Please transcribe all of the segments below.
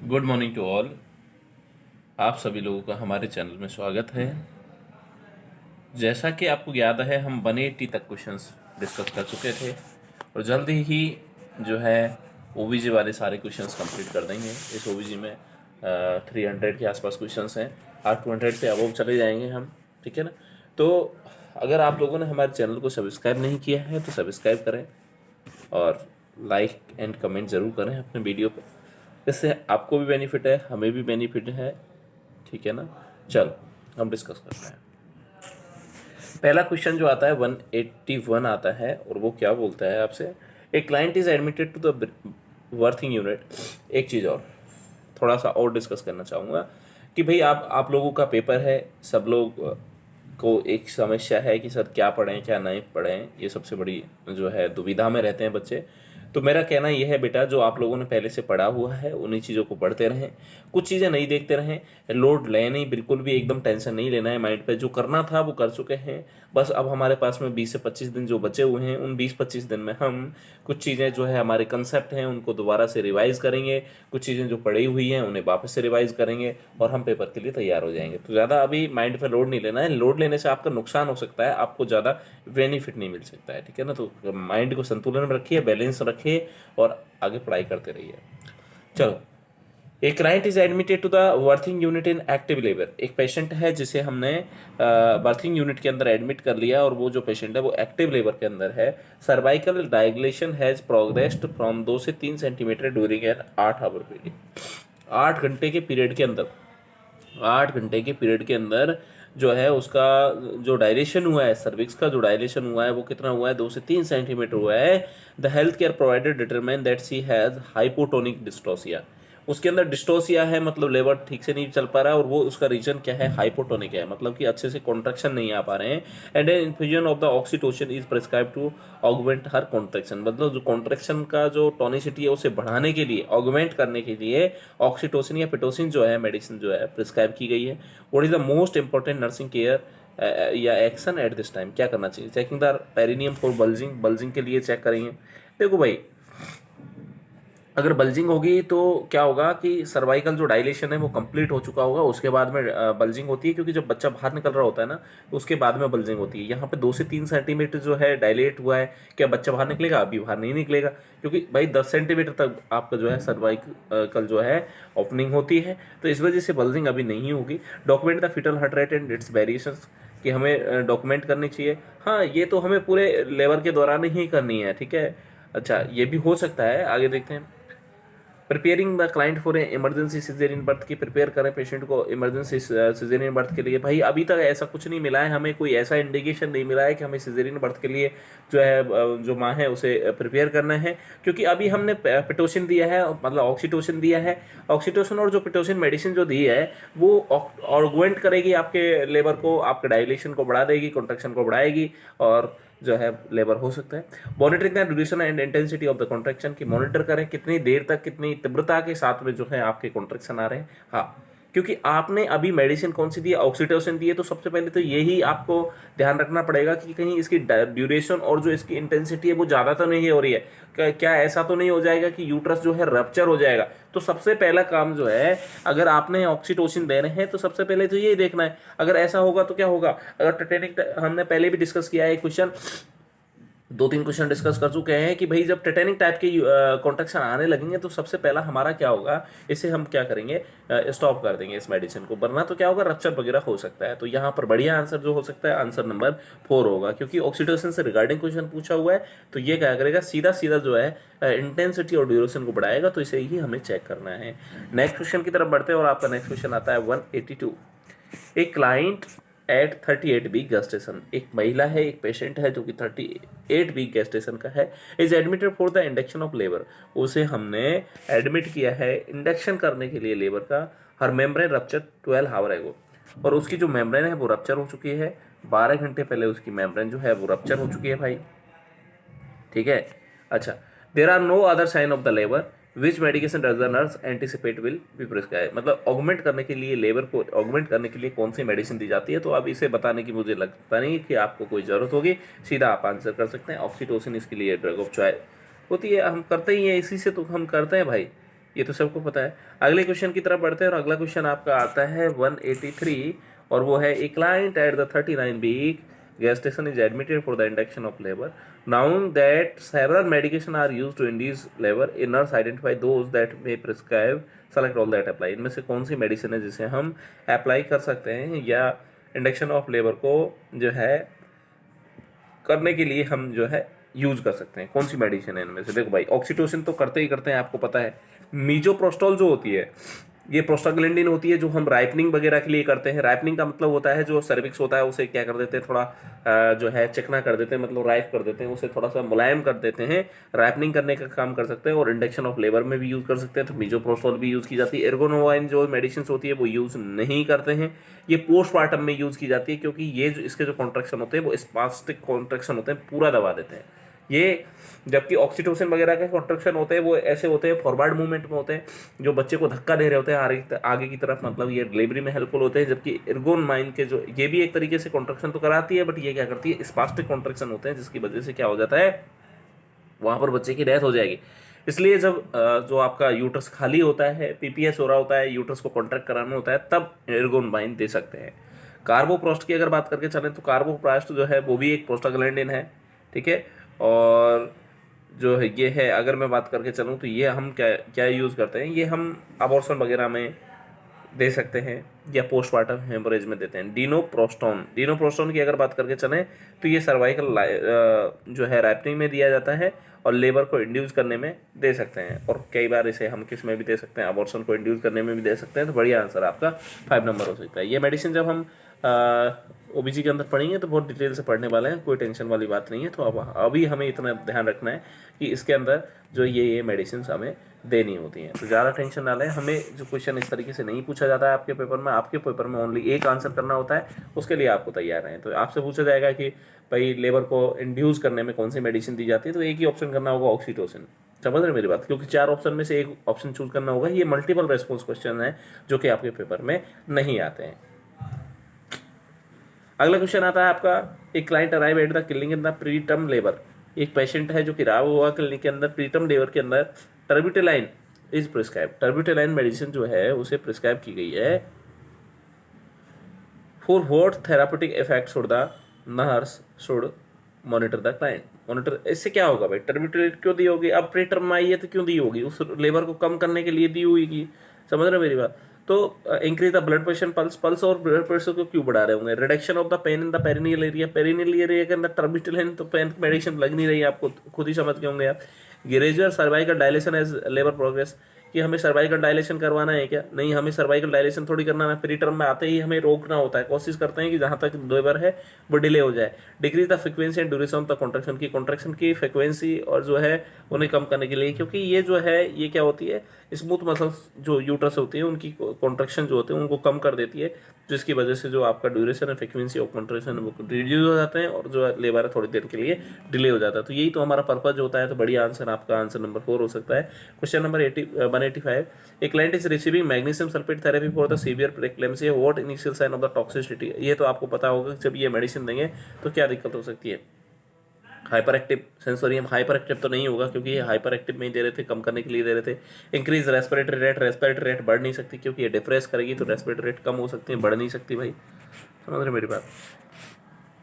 Good morning to all. आप सभी लोगों का हमारे चैनल में स्वागत है। जैसा कि आपको याद है, हम 180 तक क्वेश्चंस डिस्कस कर चुके थे और जल्दी ही जो है ओबीजी वाले सारे क्वेश्चंस कंप्लीट कर देंगे। इस ओबीजी में 300 के आसपास क्वेश्चंस हैं। आज 200 से अबव चले जाएंगे हम, ठीक है ना। तो अगर आप लोगों ने हमारे चैनल को सब्सक्राइब नहीं किया है तो सब्सक्राइब करें और लाइक एंड कमेंट ज़रूर करें अपने वीडियो पर। इससे आपको भी बेनिफिट है, हमें भी बेनिफिट है, ठीक है ना। चलो हम डिस्कस करते हैं। पहला क्वेश्चन जो आता है 181 आता है और वो क्या बोलता है आपसे, a client is admitted to the birthing unit. एक चीज़ और थोड़ा सा और डिस्कस करना चाहूँगा कि भाई आप लोगों का पेपर है, सब लोग को एक समस्या है कि सर क्या पढ़ें क्या नहीं पढ़ें, ये सबसे बड़ी जो है दुविधा में रहते हैं बच्चे। तो मेरा कहना यह है बेटा, जो आप लोगों ने पहले से पढ़ा हुआ है उन्हीं चीज़ों को पढ़ते रहें, कुछ चीज़ें नहीं देखते रहें, लोड लें नहीं, बिल्कुल भी एकदम टेंशन नहीं लेना है माइंड पे। जो करना था वो कर चुके हैं, बस अब हमारे पास में 20 से 25 दिन जो बचे हुए हैं, उन 20-25 दिन में हम कुछ चीज़ें जो है हमारे कंसेप्ट हैं उनको दोबारा से रिवाइज़ करेंगे, कुछ चीज़ें जो पढ़ी हुई हैं उन्हें वापस से रिवाइज़ करेंगे और हम पेपर के लिए तैयार हो जाएंगे। तो ज़्यादा अभी माइंड पे लोड नहीं लेना है, लोड लेने से आपका नुकसान हो सकता है, आपको ज़्यादा बेनिफिट नहीं मिल सकता है, ठीक है ना। तो माइंड को संतुलन में रखिए, बैलेंस रखिए और आगे पढ़ाई करते रहिए। चलो, एक client is admitted to the birthing unit in active labour. एक पेशेंट है जिसे हमने वर्थिंग यूनिट के अंदर एडमिट कर लिया और वो जो पेशेंट है वो एक्टिव लेबर के अंदर है। Cervical dilation has progressed from 2 से 3 centimetre during an 8 our period. 8 घंटे के पीरियड के अंदर 8 घंटे के पीरियड के अंदर जो है उसका जो डायलेशन हुआ है, सर्विक्स का जो डायलेशन हुआ है वो कितना हुआ है, 2 से 3 सेंटीमीटर हुआ है। The health care provider determine that she has hypotonic dystocia. उसके अंदर डिस्टोसिया है, मतलब लेबर ठीक से नहीं चल पा रहा है और वो उसका रीजन क्या है, हाइपोटोनिक है, मतलब कि अच्छे से कॉन्ट्रैक्शन नहीं आ पा रहे हैं। And an infusion of the oxytocin is prescribe to augment her contraction. मतलब जो कॉन्ट्रैक्शन का जो टोनिसिटी है उसे बढ़ाने के लिए, ऑगमेंट करने के लिए ऑक्सीटोसिन या पिटोसिन जो है मेडिसिन जो है प्रिस्क्राइब की गई है। What is the most important nursing care या एक्शन एट दिस टाइम, क्या करना चाहिए? Checking the perineum for bulging. Bulging के लिए चेक करेंगे। देखो भाई, अगर बल्जिंग होगी तो क्या होगा कि सर्वाइकल जो डायलेशन है वो कंप्लीट हो चुका होगा, उसके बाद में बल्जिंग होती है, क्योंकि जब बच्चा बाहर निकल रहा होता है ना तो उसके बाद में बल्जिंग होती है। यहाँ पे 2 से 3 सेंटीमीटर जो है डायलेट हुआ है, क्या बच्चा बाहर निकलेगा? अभी बाहर नहीं निकलेगा, क्योंकि भाई 10 सेंटीमीटर तक आपका जो है सर्वाइकल जो है ओपनिंग होती है, तो इस वजह से बल्जिंग अभी नहीं होगी। Document the fetal heart rate and its variation, कि हमें डॉक्यूमेंट करनी चाहिए। हाँ, ये तो हमें पूरे लेबर के दौरान ही करनी है, ठीक है। अच्छा, ये भी हो सकता है, आगे देखते हैं। Preparing the client for emergency caesarean birth, की प्रिपेयर करें पेशेंट को इमरजेंसी सिजेरियन बर्थ के लिए। भाई अभी तक ऐसा कुछ नहीं मिला है, हमें कोई ऐसा इंडिकेशन नहीं मिला है कि हमें सिजेरियन बर्थ के लिए जो है जो माँ है उसे प्रिपेयर करना है, क्योंकि अभी हमने पिटोसिन दिया है, मतलब ऑक्सीटोसिन दिया है। ऑक्सीटोसिन और जो पिटोसिन मेडिसिन जो दी है वो ऑगमेंट करेगी आपके लेबर को, आपके डायलेशन को बढ़ा देगी, कॉन्ट्रैक्शन को बढ़ाएगी और जो है लेबर हो सकता है। Monitoring the duration and intensity of the contraction, की मॉनिटर करें कितनी देर तक कितनी तीव्रता के साथ में जो है आपके कॉन्ट्रैक्शन आ रहे हैं। हाँ, क्योंकि आपने अभी मेडिसिन कौन सी दी है, ऑक्सीटोसिन दी है, तो सबसे पहले तो यही आपको ध्यान रखना पड़ेगा कि कहीं इसकी ड्यूरेशन और जो इसकी इंटेंसिटी है वो ज़्यादा तो नहीं हो रही है, क्या ऐसा तो नहीं हो जाएगा कि यूट्रस जो है रप्चर हो जाएगा। तो सबसे पहला काम जो है, अगर आपने ऑक्सीटोसिन दे रहे हैं तो सबसे पहले तो यही देखना है। अगर ऐसा होगा तो क्या होगा, अगर टेटेनिक, हमने पहले भी डिस्कस किया है क्वेश्चन, 2-3 क्वेश्चन डिस्कस कर चुके हैं कि भाई जब टेटेनिक टाइप के कॉन्ट्रैक्शन आने लगेंगे तो सबसे पहला हमारा क्या होगा, इसे हम क्या करेंगे, स्टॉप कर देंगे इस मेडिसिन को, वरना तो क्या होगा, रप्चर वगैरह हो सकता है। तो यहाँ पर बढ़िया आंसर जो हो सकता है, आंसर नंबर 4 होगा, क्योंकि ऑक्सीटोसिन से रिगार्डिंग क्वेश्चन पूछा हुआ है। तो ये क्या करेगा, सीधा सीधा जो है इंटेंसिटी और ड्यूरेशन को बढ़ाएगा, तो इसे ही हमें चेक करना है। नेक्स्ट क्वेश्चन की तरफ बढ़ते हैं और आपका नेक्स्ट क्वेश्चन आता है 182। एक क्लाइंट एट 38 वीक गेस्टेशन, एक महिला है, एक पेशेंट है जो कि 38 वीक गेस्टेशन का है, is admitted for the induction of labour. उसे हमने एडमिट किया है इंडक्शन करने के लिए लेबर का। हर मेम्ब्रेन रप्चर 12 आवर एगो, और उसकी जो मेम्ब्रेन है वो रप्चर हो चुकी है, 12 घंटे पहले उसकी मेम्ब्रेन जो है वो रप्चर हो चुकी है भाई, ठीक है। अच्छा, there are no other sign of the labour, which medication does the nurse anticipate will be prescribe. मतलब ऑगमेंट करने के लिए, लेबर को ऑगमेंट करने के लिए कौन सी मेडिसिन दी जाती है। तो अब इसे बताने की मुझे लगता नहीं कि आपको कोई ज़रूरत होगी, सीधा आप आंसर कर सकते हैं। ऑक्सीटोसिन इसके लिए ड्रग ऑफ चॉइस, होती है, हम करते ही हैं, इसी से तो हम करते हैं भाई, ये तो सबको पता है। अगले क्वेश्चन की तरफ बढ़ते हैं और अगला क्वेश्चन आपका आता है 183 और वो है a client at the 39 week gas station is admitted for the induction of labor. Knowing that several medication are used to induce labor, a nurse identify those that may prescribe, select all that apply. इनमें से कौन सी medicine है जिसे हम apply कर सकते हैं या इंडक्शन ऑफ लेबर को जो है करने के लिए हम जो है यूज कर सकते हैं, कौन सी मेडिसिन है इनमें से? देखो भाई, ऑक्सीटोसिन तो करते ही करते हैं, आपको पता है। मीजोप्रोस्टोल जो होती है ये प्रोस्टाग्लैंडिन होती है, जो हम राइपनिंग वगैरह के लिए करते हैं। राइपनिंग का मतलब होता है जो सर्विक्स होता है उसे क्या कर देते हैं, थोड़ा जो है चिकना कर देते हैं, मतलब राइप कर देते हैं, उसे थोड़ा सा मुलायम कर देते हैं। राइपनिंग करने का काम कर सकते हैं और इंडक्शन ऑफ लेबर में भी यूज़ कर सकते हैं, तो मीजोप्रोस्टोल भी यूज़ की जाती है। एर्गोनोवाइन जो मेडिसिन होती है वो यूज़ नहीं करते हैं, ये पोस्टमार्टम में यूज़ की जाती है, क्योंकि ये जो इसके जो कॉन्ट्रैक्शन होते हैं वो स्पास्टिक कॉन्ट्रैक्शन होते हैं, पूरा दबा देते हैं ये। जबकि ऑक्सीटोसिन वगैरह के कॉन्ट्रैक्शन होते हैं वो ऐसे होते हैं, फॉरवर्ड मूवमेंट में होते हैं, जो बच्चे को धक्का दे रहे होते हैं आगे की तरफ, मतलब ये डिलीवरी में हेल्पफुल होते हैं। जबकि एर्गोनमाइन के जो ये भी एक तरीके से कॉन्ट्रैक्शन तो कराती है, बट ये क्या करती है, स्पास्टिक कॉन्ट्रैक्शन होते हैं, जिसकी वजह से क्या हो जाता है, वहाँ पर बच्चे की डेथ हो जाएगी। इसलिए जब जो आपका यूट्रस खाली होता है, पीपीएस हो रहा होता है, यूट्रस को कॉन्ट्रैक्ट कराना होता है, तब एर्गोनमाइन दे सकते हैं। कार्बोप्रोस्ट की अगर बात करके चलें तो कार्बोप्रोस्ट जो है वो भी एक प्रोस्टाग्लैंडिन है, ठीक है। और जो है ये है, अगर मैं बात करके चलूँ तो ये हम क्या क्या यूज़ करते हैं, ये हम अबॉर्शन वगैरह में दे सकते हैं या पोस्टमार्टम हेमोरेज में देते हैं। डीनोप्रोस्टोन की अगर बात करके चलें तो ये सर्वाइकल जो है रैपनिंग में दिया जाता है और लेबर को इंड्यूस करने में दे सकते हैं, और कई बार इसे हम किस में भी दे सकते हैं, अबॉर्शन को इंड्यूस करने में भी दे सकते हैं। तो बढ़िया आंसर आपका 5 नंबर हो सकता है। ये मेडिसिन जब हम ओबीजी के अंदर पढ़ेंगे तो बहुत डिटेल से पढ़ने वाले हैं, कोई टेंशन वाली बात नहीं है। तो अब अभी हमें इतना ध्यान रखना है कि इसके अंदर जो ये मेडिसिन हमें देनी होती हैं, तो ज़्यादा टेंशन ना लें। हमें जो क्वेश्चन इस तरीके से नहीं पूछा जाता है आपके पेपर में, आपके पेपर में ओनली एक आंसर करना होता है, उसके लिए आपको तैयार रहें। तो आपसे पूछा जाएगा कि भाई लेबर को इंड्यूस करने में कौन सी मेडिसिन दी जाती है, तो एक ही ऑप्शन करना होगा, ऑक्सीटोसिन। समझ रहे मेरी बात, क्योंकि 4 ऑप्शन में से एक ऑप्शन चूज करना होगा। ये मल्टीपल रेस्पॉन्स क्वेश्चन है जो कि आपके पेपर में नहीं आते हैं। अगला क्वेश्चन आता है आपका, एक client arrive at the clinic in the preterm labour. एक पेशेंट है जो कि राव हुआ क्लिनिक के अंदर, प्रीटर्म लेबर के अंदर। टर्बिटोलाइन इज प्रिस्क्राइब, टर्बिटोलाइन मेडिसिन जो है उसे प्रिस्क्राइब की गई है। For what therapeutic effect should the nurse should monitor the client. Monitor इससे क्या होगा भाई, टर्बिटोलाइन क्यों दी होगी, अब प्रीटर्म में आई है तो क्यों दी होगी, उस लेबर को कम करने के लिए दी हुई। समझ रहे मेरी बात। तो increase the blood pressure, pulse और ब्लड प्रेशर को क्यों बढ़ा रहे होंगे। Reduction of the pen in the perineal area, perineal area के अंदर टर्बिटोलाइन, तो पेन मेडिसिन लग नहीं रही है आपको, खुद ही समझ के होंगे आप। Gradual cervical dilation as labour progress, कि हमें सर्वाइकल डायलेशन करवाना है क्या, नहीं हमें सर्वाइकल डायलेशन थोड़ी करना है, प्री टर्म में आते ही हमें रोकना होता है, कोशिश करते हैं कि जहाँ तक लेबर है वो डिले हो जाए। Decrease the frequency and duration of the contraction की फ्रिक्वेंसी और जो है उन्हें कम करने के लिए, क्योंकि ये जो है ये क्या होती है, स्मूथ मसल्स जो यूट्रस होती है उनकी कॉन्ट्रैक्शन जो होते हैं उनको कम कर देती है, जिसकी वजह से जो आपका ड्यूरेशन और फ्रिक्वेंसी ऑफ कॉन्ट्रैक्शन वो रिड्यूस हो जाते हैं और जो लेबर है थोड़ी देर के लिए डिले हो जाता है। तो यही तो हमारा पर्पज होता है। तो बढ़िया आंसर आपका आंसर नंबर 4 हो सकता है। Question number 185, a client is receiving magnesium sulphate therapy for the severe preeclampsia, what initial sign of the toxicity. ये तो आपको पता होगा जब ये मेडिसिन देंगे तो क्या दिक्कत हो सकती है। Hyper active sensorium, hyper active तो नहीं होगा क्योंकि ये हाइपर एक्टिव में ही दे रहे थे, कम करने के लिए दे रहे थे। इंक्रीज रेस्पिरेटरी रेट बढ़ नहीं सकती क्योंकि ये डिप्रेस करेगी, तो रेस्पिरेटरी रेट कम हो सकती है, बढ़ नहीं सकती भाई। समझ रहे मेरी बात।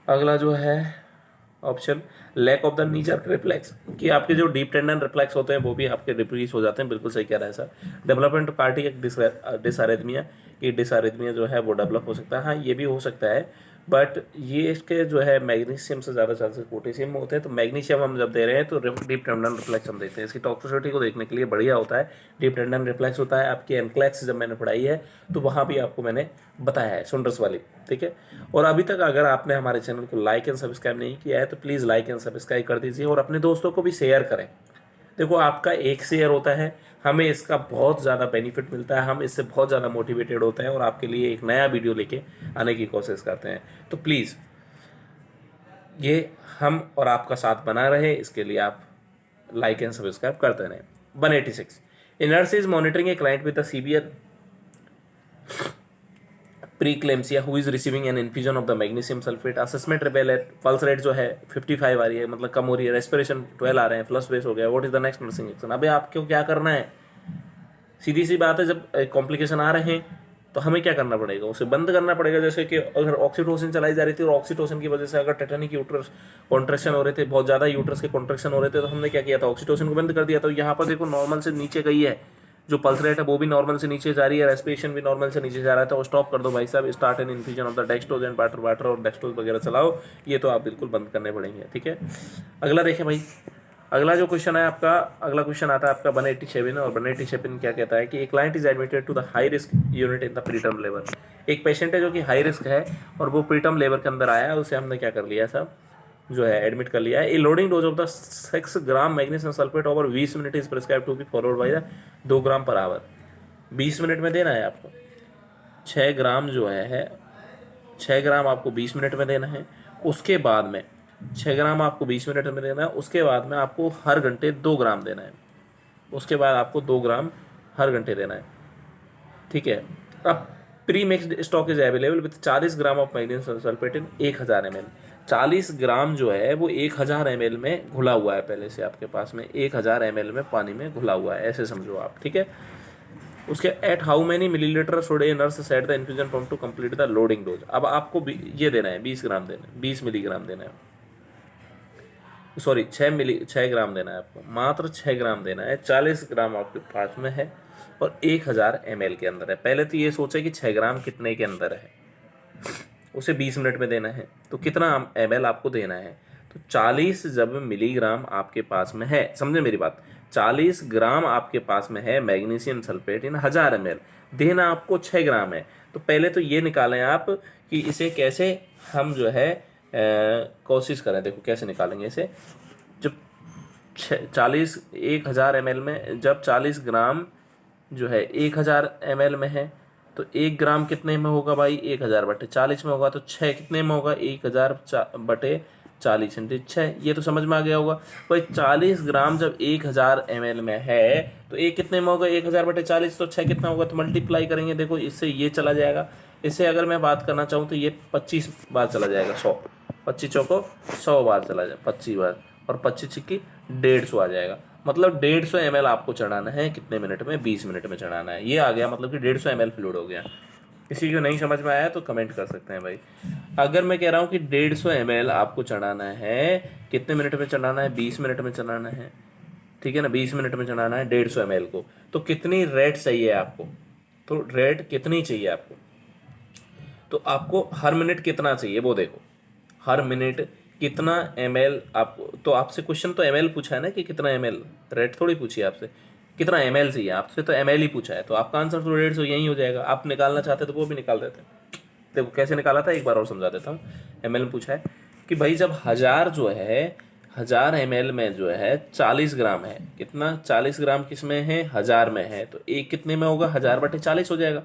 अगला जो है option, lack of the knee jerk reflex, कि आपके जो डीप टेंडन रिफ्लेक्स होते हैं वो भी आपके डिक्रीज हो जाते हैं। बिल्कुल सही कह रहा है सर। डेवलपमेंट कार्डियक डिसआरिथमिया, कि डिसआरिथमिया जो है वो डेवलप हो सकता है। हाँ ये भी हो सकता है, बट ये इसके जो है मैग्नीशियम से ज़्यादा चांसेस पोटेशियम में होते हैं। तो मैग्नीशियम हम जब दे रहे हैं तो डीप टेंडन रिफ्लेक्स हम देते हैं। इसकी टॉक्सिसिटी को देखने के लिए बढ़िया होता है। डीप टेंडन रिफ्लेक्स होता है आपकी एनक्लेक्स, जब मैंने पढ़ाई है तो वहाँ भी आपको मैंने बताया है, सुंडर्स वाली, ठीक है। और अभी तक अगर आपने हमारे चैनल को लाइक एंड सब्सक्राइब नहीं किया है तो प्लीज़ लाइक एंड सब्सक्राइब कर दीजिए और अपने दोस्तों को भी शेयर करें। देखो आपका एक शेयर होता है, हमें इसका बहुत ज़्यादा बेनिफिट मिलता है, हम इससे बहुत ज़्यादा मोटिवेटेड होते हैं और आपके लिए एक नया वीडियो लेके आने की कोशिश करते हैं। तो प्लीज़ ये हम और आपका साथ बना रहे, इसके लिए आप लाइक एंड सब्सक्राइब करते रहें। 186, ए nurse is monitoring A client with a severe pre-eclampsia who is receiving N infusion of the magnesium sulphate, assessment rebel है, पल्स रेट जो है 55 आ रही है, मतलब कम हो रही है, रेस्पिरेशन 12 आ रहे हैं, फ्लश बेस हो गया, what is the next nursing action. अबे आपको क्या करना है, सीधी सी बात है, जब कॉम्प्लिकेशन आ रहे हैं तो हमें क्या करना पड़ेगा, उसे बंद करना पड़ेगा। जैसे कि अगर ऑक्सीटोसिन चलाई जा रही थी और ऑक्सीटोसिन की वजह से अगर टेटानिक यूट्रस कॉन्ट्रेक्शन हो रहे थे, बहुत ज़्यादा यूट्रस के कॉन्ट्रेक्शन हो रहे थे, तो हमने क्या किया था, ऑक्सीटोसिन को बंद कर दिया। तो यहाँ पर देखो नॉर्मल से नीचे गई है, जो पल्स रेट है वो भी नॉर्मल से नीचे जा रही है, रेस्पिरेशन भी नॉर्मल से नीचे जा रहा है, तो स्टॉप कर दो भाई साहब, start an infusion of the dextrose and water water और डेक्सट्रोज वगैरह चलाओ, ये तो आप बिल्कुल बंद करने पड़ेंगे। ठीक है, अगला देखें भाई, अगला जो क्वेश्चन है आपका, अगला क्वेश्चन आता है आपका 187, और 187 क्या कहता है कि एक client is admitted to the high risk unit in the preterm labour. एक पेशेंट है जो कि हाई रिस्क है और वो प्रीटर्म लेबर के अंदर आया है, उसे हमने क्या कर लिया सब जो है एडमिट कर लिया है। A loading dose of the 6 gram magnesium sulphate over 20 minute is prescribe to be followed by the 2 gram per hour. 20 minute में देना है आपको 6 ग्राम जो है 6 ग्राम आपको 20 मिनट में देना है। उसके बाद में 6 ग्राम आपको 20 मिनट में देना है, उसके बाद में आपको हर घंटे 2 ग्राम देना है, उसके बाद आपको 2 ग्राम हर घंटे देना है। ठीक है, अब pre mixed stock is available with 40 gram of magnesium sulphate in 1000 ml। 40 ग्राम जो है वो 1000 ml में घुला हुआ है, पहले से आपके पास में 1000 ml में पानी में घुला हुआ है, ऐसे समझो आप। ठीक है, उसके at how many millilitre should a nurse set the infusion pump to complete the loading dose. अब आपको ये देना है 20 ग्राम देना है, 20 मिलीग्राम देना है, सॉरी 6 ग्राम देना है आपको, मात्र 6 ग्राम देना है। 40 ग्राम आपके पास में है और 1000 ml के अंदर है। पहले तो ये सोचे कि 6 ग्राम कितने के अंदर है, उसे 20 मिनट में देना है, तो कितना ml आपको देना है, तो 40 जब मिलीग्राम आपके पास में है, समझे मेरी बात, 40 ग्राम आपके पास में है मैग्नीशियम सल्फेट इन 1000 ml, देना आपको 6 ग्राम है। तो पहले तो ये निकालें आप कि इसे कैसे हम जो है कोशिश करें, देखो कैसे निकालेंगे इसे। जब 1000 ml में, जब 40 ग्राम जो है 1000 ml में है, तो 1 ग्राम कितने में होगा भाई, 1000 बटे 40 में होगा, तो 6 कितने में होगा, 1000 बटे 40 इंटू 6, ये तो समझ में आ गया होगा भाई। 40 ग्राम जब 1000 ml में है तो एक कितने में होगा, 1000 बटे 40, तो 6 कितना होगा, तो मल्टीप्लाई करेंगे, देखो इससे ये चला जाएगा, इससे अगर मैं बात करना चाहूँ तो ये 25 बार चला जाएगा, 100, 25 चौको 100 बार चला जाए, 25 बार, और 25 छिक्की 150 आ जाएगा। मतलब 150 ml आपको चढ़ाना है कितने मिनट में, 20 मिनट में चढ़ाना है। ये आ गया, मतलब कि 150 ml फ्लूइड हो गया। किसी को नहीं समझ में आया तो कमेंट कर सकते हैं भाई। अगर मैं कह रहा हूँ कि 150 ml आपको चढ़ाना है, कितने मिनट में चढ़ाना है, 20 मिनट में चढ़ाना है, ठीक है ना, 20 मिनट में चढ़ाना है 150 ml को, तो कितनी रेट चाहिए आपको, तो रेट कितनी चाहिए आपको, तो आपको हर मिनट कितना चाहिए वो देखो, हर मिनट कितना ml आपको, तो आपसे क्वेश्चन तो ml पूछा है ना कि कितना ml, रेट थोड़ी पूछी है आपसे, कितना ml चाहिए, आपसे तो ml ही पूछा है, तो आपका आंसर तो 150 यही हो जाएगा। आप निकालना चाहते तो वो भी निकाल देते। देखो कैसे निकाला था, एक बार और समझा देता हूँ। ml में पूछा है कि भाई जब 1000 जो है 1000 ml में जो है 40 ग्राम है, कितना 40 ग्राम किस में है, 1000 में है, तो एक कितने में होगा, 1000 बटे 40 हो जाएगा,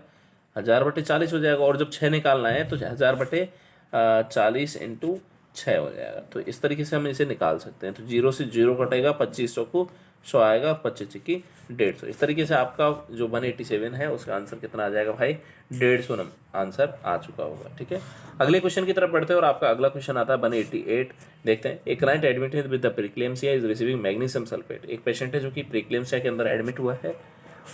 1000 बटे 40 हो जाएगा। और जब 6 निकालना है तो 1000 बटे 40 इंटू 6 हो जाएगा। तो इस तरीके से हम इसे निकाल सकते हैं। तो 0 से 0 कटेगा, 25 को 100 आएगा, 25 की 150। इस तरीके से आपका जो 187 है उसका आंसर कितना आ जाएगा भाई, 150 आंसर आ चुका होगा। ठीक है, अगले क्वेश्चन की तरफ बढ़ते हैं और आपका अगला क्वेश्चन आता है 188। देखते हैं, एक client admitted with the pre-eclampsia is receiving magnesium sulphate. एक पेशेंट है जो कि प्रीक्लेम्सिया के अंदर एडमिट हुआ है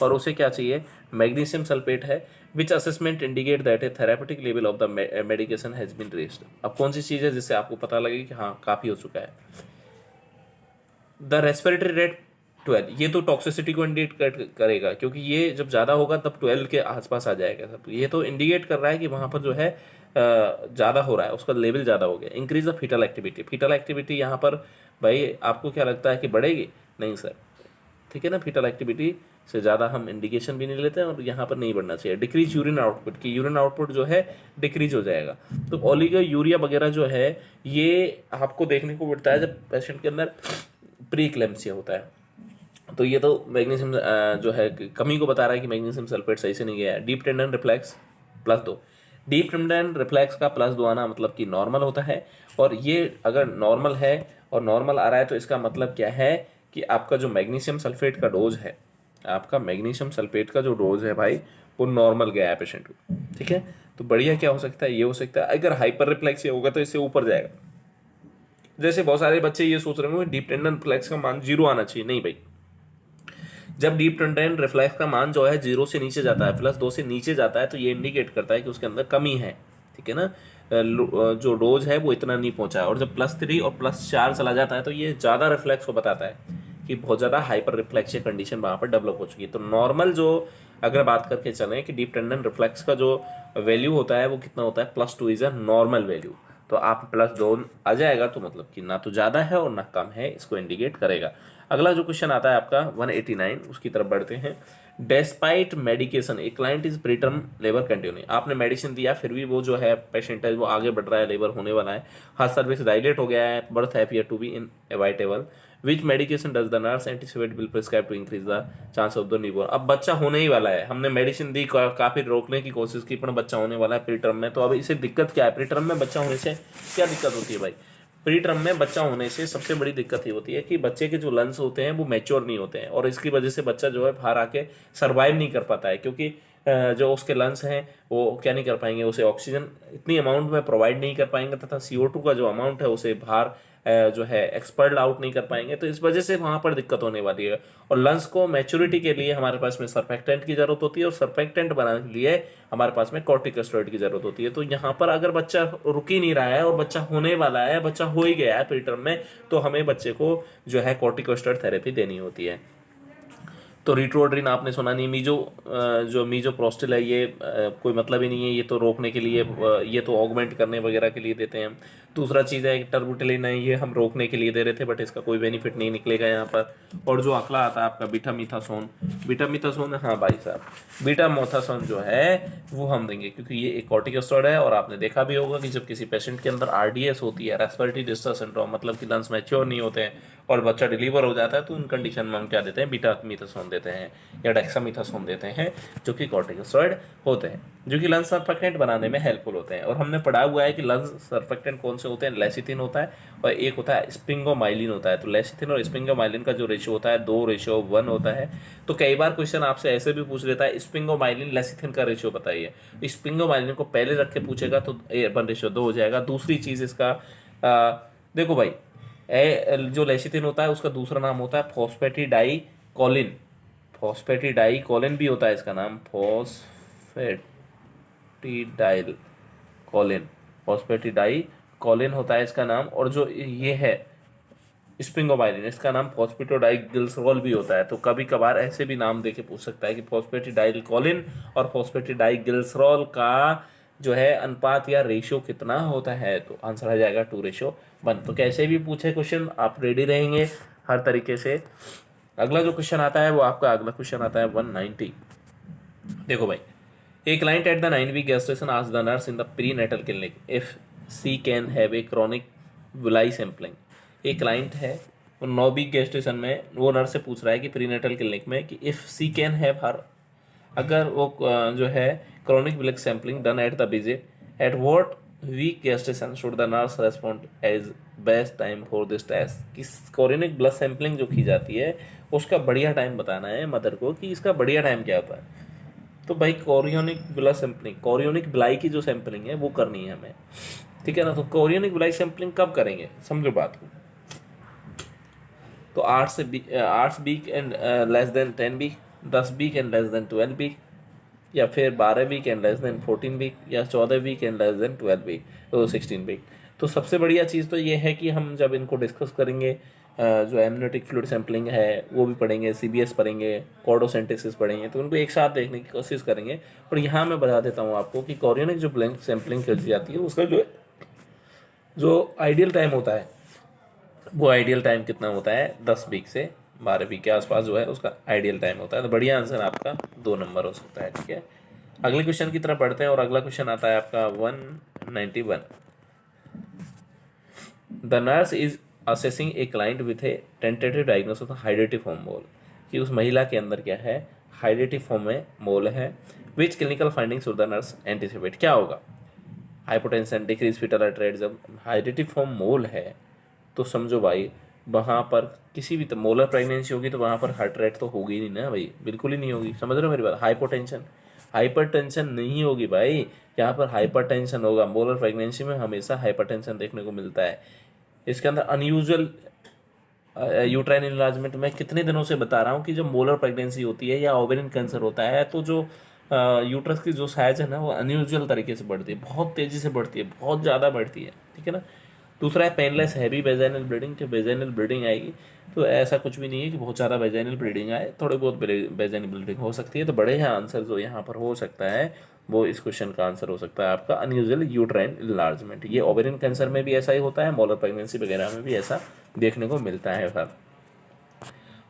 और उसे क्या चाहिए, मैग्नीशियम सल्फेट है। Which assessment indicate that a therapeutic level of the medication has been raised. अब कौन सी चीज़ है जिससे आपको पता लगे कि हाँ काफ़ी हो चुका है। द रेस्पिरेटरी रेट 12, ये तो टॉक्सिसिटी को इंडिकेट करेगा, क्योंकि ये जब ज़्यादा होगा तब 12 के आसपास आ जाएगा सब। ये तो इंडिकेट कर रहा है कि वहाँ पर जो है ज़्यादा हो रहा है, उसका लेवल ज़्यादा हो गया। Increase the fetal activity, fetal activity यहाँ पर भाई आपको क्या लगता है कि बढ़ेगी, नहीं सर, ठीक है ना, फीटल एक्टिविटी से ज़्यादा हम इंडिकेशन भी नहीं लेते हैं और यहाँ पर नहीं बढ़ना चाहिए। डिक्रीज यूरिन आउटपुट, की यूरिन आउटपुट जो है डिक्रीज हो जाएगा। तो ओलिगो यूरिया वगैरह जो है ये आपको देखने को मिलता है जब पेशेंट के अंदर प्री क्लेम्सिया होता है। तो ये तो मैग्नीशियम जो है कमी को बता रहा है कि मैग्नीशियम सल्फेट सही से नहीं गया है। Deep tendon reflex +2, deep tendon reflex का +2 आना मतलब कि नॉर्मल होता है। और ये अगर नॉर्मल है और नॉर्मल आ रहा है तो इसका मतलब क्या है कि आपका जो मैग्नीशियम सल्फेट का डोज है, आपका मैग्नीशियम सल्फेट का जो डोज है भाई वो नॉर्मल गया है पेशेंट को, ठीक है। तो बढ़िया क्या हो सकता है, ये हो सकता है अगर हाइपर रिफ्लेक्सिया होगा तो इससे ऊपर जाएगा। जैसे बहुत सारे बच्चे ये सोच रहे होंगे डीप टेंडन रिफ्लेक्स का मान 0 आना चाहिए, नहीं भाई। जब डीप टेंडन रिफ्लेक्स का मान जो है 0 से नीचे जाता है, +2 से नीचे जाता है, तो ये इंडिकेट करता है कि उसके अंदर कमी है, ठीक है ना। जो डोज है वो इतना नहीं पहुंचा है। और जब +3 और +4 चला जाता है तो ये ज़्यादा रिफ्लेक्स को बताता है कि बहुत ज़्यादा हाइपर रिफ्लेक्सिया कंडीशन वहाँ पर डेवलप हो चुकी है। तो नॉर्मल जो अगर बात करके चलें कि डीप टेंडन रिफ्लेक्स का जो वैल्यू होता है वो कितना होता है, +2 इज़ अ नॉर्मल वैल्यू। तो आप +2 आ जाएगा तो मतलब कि ना तो ज़्यादा है और ना कम है, इसको इंडिकेट करेगा। अगला जो क्वेश्चन आता है आपका 189, उसकी तरफ बढ़ते हैं। Despite medication A client is preterm labour continue, आपने मेडिसिन दिया फिर भी वो जो है पेशेंट है वो आगे बढ़ रहा है, लेबर होने वाला है, हार्ट सर्विस डायलेट हो गया है, birth appears to be inevitable, which medication does the nurse anticipate will prescribe to increase the chance of the newborn. अब बच्चा होने ही वाला है, हमने मेडिसिन दी, काफी रोकने की कोशिश की, पर बच्चा होने वाला है प्रीटर्म में। तो अब इसे दिक्कत क्या है, प्रीटर्म में बच्चा होने से क्या दिक्कत होती है भाई? प्रीटर्म में बच्चा होने से सबसे बड़ी दिक्कत ये होती है कि बच्चे के जो लंग्स होते हैं वो मैच्योर नहीं होते हैं, और इसकी वजह से बच्चा जो है बाहर आके सर्वाइव नहीं कर पाता है, क्योंकि जो उसके लंग्स हैं वो क्या नहीं कर पाएंगे, उसे ऑक्सीजन इतनी अमाउंट में प्रोवाइड नहीं कर पाएंगे, तथा CO2 का जो अमाउंट है उसे बाहर जो है एक्सपर्ड आउट नहीं कर पाएंगे। तो इस वजह से वहाँ पर दिक्कत होने वाली है। और लंग्स को मैच्योरिटी के लिए हमारे पास में सर्फेक्टेंट की जरूरत होती है, और सर्फेक्टेंट बनाने के लिए हमारे पास में कॉर्टिकोस्टेरॉइड की जरूरत होती है। तो यहाँ पर अगर बच्चा रुक ही नहीं रहा है और बच्चा होने वाला है, बच्चा हो ही गया है प्रीटर्म में, तो हमें बच्चे को जो है कॉर्टिकोस्टेरॉइड थेरेपी देनी होती है। तो रिट्रोड्रिन आपने सुना नहीं, जो मीजोप्रोस्टिल है ये कोई मतलब ही नहीं है, ये तो रोकने के लिए, ये तो ऑगमेंट करने वगैरह के लिए देते हैं। दूसरा चीज़ है टर्बुटेलिन है, ये हम रोकने के लिए दे रहे थे, बट इसका कोई बेनिफिट नहीं निकलेगा यहाँ पर। और जो अगला आता है आपका बीटामीथासोन, हाँ भाई साहब, बीटामीथासोन जो है वो हम देंगे, क्योंकि ये एक कॉर्टिकोस्टेरॉइड है। और आपने देखा भी होगा कि जब किसी पेशेंट के अंदर RDS होती है, रेस्पिरेटरी डिस्ट्रेस सिंड्रोम, मतलब कि लंग्स मैच्योर नहीं होते हैं और बच्चा डिलीवर हो जाता है, तो उन कंडीशन में हम क्या देते हैं, बीटामीथासोन देते हैं या डेक्सामीथासोन देते हैं, जो कि कॉर्टिकोस्टेरॉइड होते हैं, जो कि लंग्स सर्फेक्टेंट बनाने में हेल्पफुल होते हैं। और हमने पढ़ा हुआ है कि लंग्स सर्फेक्टेंट कौन से होते हैं, लेसिथिन होता है और एक होता है स्पिंगोमाइलिन होता है। तो लेसिथिन और स्पिंगोमाइलिन का जो रेशियो होता है 2:1 होता है। तो कई बार क्वेश्चन आपसे ऐसे भी पूछ लेता है स्पिंगोमाइलिन लेसिथिन का रेशियो बताइए, स्पिंगोमाइलिन को पहले रख के पूछेगा तो 1:2 हो जाएगा। दूसरी चीज इसका देखो भाई, जो लेसिथिन होता है उसका दूसरा नाम होता है फॉस्फेटिडाइकोलिन, फॉस्फेटिडाइकोलिन भी होता है इसका नाम, फॉस्फेटिडाइकोलिन होता है इसका नाम। और जो ये है स्पिंगोमाइलिन, इसका नाम फॉस्फेटिडाइग्लिसरॉल भी होता है। तो कभी कभार ऐसे भी नाम देके पूछ सकता है कि फॉस्फेटिडाइकोलिन और फॉस्फेटिडाइग्लिसरॉल का जो है अनुपात या रेशियो कितना होता है, तो आंसर आ जाएगा 2:1। तो कैसे भी पूछे क्वेश्चन, आप रेडी रहेंगे हर तरीके से। अगला जो क्वेश्चन आता है वो आपका अगला क्वेश्चन आता है 190। देखो भाई, ए client at the 9-week gestation asked the nurse in the prenatal clinic if she can have a chronic villi sampling। एक क्लाइंट है वो 9 वीक गेस्टेशन में, वो नर्स से पूछ रहा है कि प्रीनेटल क्लिनिक में कि if she can have her, अगर वो जो है chronic blood sampling done at the visit, at what week gestation should the nurse respond as best time for this test. कि क्रॉनिक ब्लड सैम्पलिंग जो की जाती है उसका बढ़िया टाइम बताना है मदर को कि इसका बढ़िया टाइम क्या होता है। तो भाई chorionic blood sampling, chorionic villi की जो सैम्पलिंग है वो करनी है हमें, ठीक है ना। तो कोरियोनिक बिलाई सैम्पलिंग कब करेंगे, समझो बात को। तो 8 week and less than 10 week, 10 week and less than 12 week, या फिर 12 week and less than 14 week, या 14 week and less than 12 week, तो 16 वीक। तो सबसे बढ़िया चीज़ तो ये है कि हम जब इनको डिस्कस करेंगे, जो एमनियोटिक फ्लूइड सैम्पलिंग है वो भी पढ़ेंगे, CBS पढ़ेंगे, कॉर्डोसेंटेसिस पढ़ेंगे, तो उनको एक साथ देखने की कोशिश करेंगे। और यहाँ मैं बता देता हूँ आपको कि कोरियोनिक जो ब्लड सैम्पलिंग की जाती है उसका जो आइडियल टाइम होता है, वो आइडियल टाइम कितना होता है, 10 वीक से 12 वीक के आसपास जो है उसका आइडियल टाइम होता है। तो बढ़िया आंसर आपका 2 नंबर हो सकता है, ठीक है। अगले क्वेश्चन की तरफ बढ़ते हैं और अगला क्वेश्चन आता है आपका 191। The nurse is assessing a client with a tentative diagnosis of hydatidiform mole, कि उस महिला के अंदर क्या है, हाइड्रेटिफॉर्म में मोल है। Which clinical findings should the nurse anticipate, क्या होगा, hypotension, decrease foetal heart rate. जब हाइड्रेटिफॉर्म मोल है तो समझो भाई वहाँ पर किसी भी मोलर प्रेगनेंसी होगी तो वहाँ पर हार्ट रेट तो होगी नहीं ना भाई, बिल्कुल ही नहीं होगी, समझ रहे हो मेरी बात। हाइपोटेंशन, हाइपरटेंशन नहीं होगी भाई, यहाँ पर हाइपरटेंशन होगा। मोलर प्रेगनेंसी में हमेशा हाइपरटेंशन देखने को मिलता है। इसके अंदर अनयूजुअल यूट्राइन इनलार्जमेंट, मैं कितने दिनों से बता रहा हूँ कि जब मोलर प्रेगनेंसी होती है या ओवेरियन कैंसर होता है तो जो यूट्रस की जो साइज है ना वो अनयूजुअल तरीके से बढ़ती है, बहुत तेज़ी से बढ़ती है, बहुत ज़्यादा बढ़ती है, ठीक है ना। दूसरा है पेनलेस हैवी वेजाइनल ब्लीडिंग। जब वेजाइनल ब्लीडिंग आएगी तो ऐसा कुछ भी नहीं है कि बहुत ज़्यादा वेजाइनल ब्लीडिंग आए, थोड़ी बहुत वेजाइनल ब्लीडिंग हो सकती है। तो बड़े हैं आंसर जो यहाँ पर हो सकता है वो इस क्वेश्चन का आंसर हो सकता है आपका अनयूजुअल यूट्राइन इनलार्जमेंट। ये ओवेरियन कैंसर में भी ऐसा ही होता है, मोलर प्रेगनेंसी वगैरह में भी ऐसा देखने को मिलता है सर।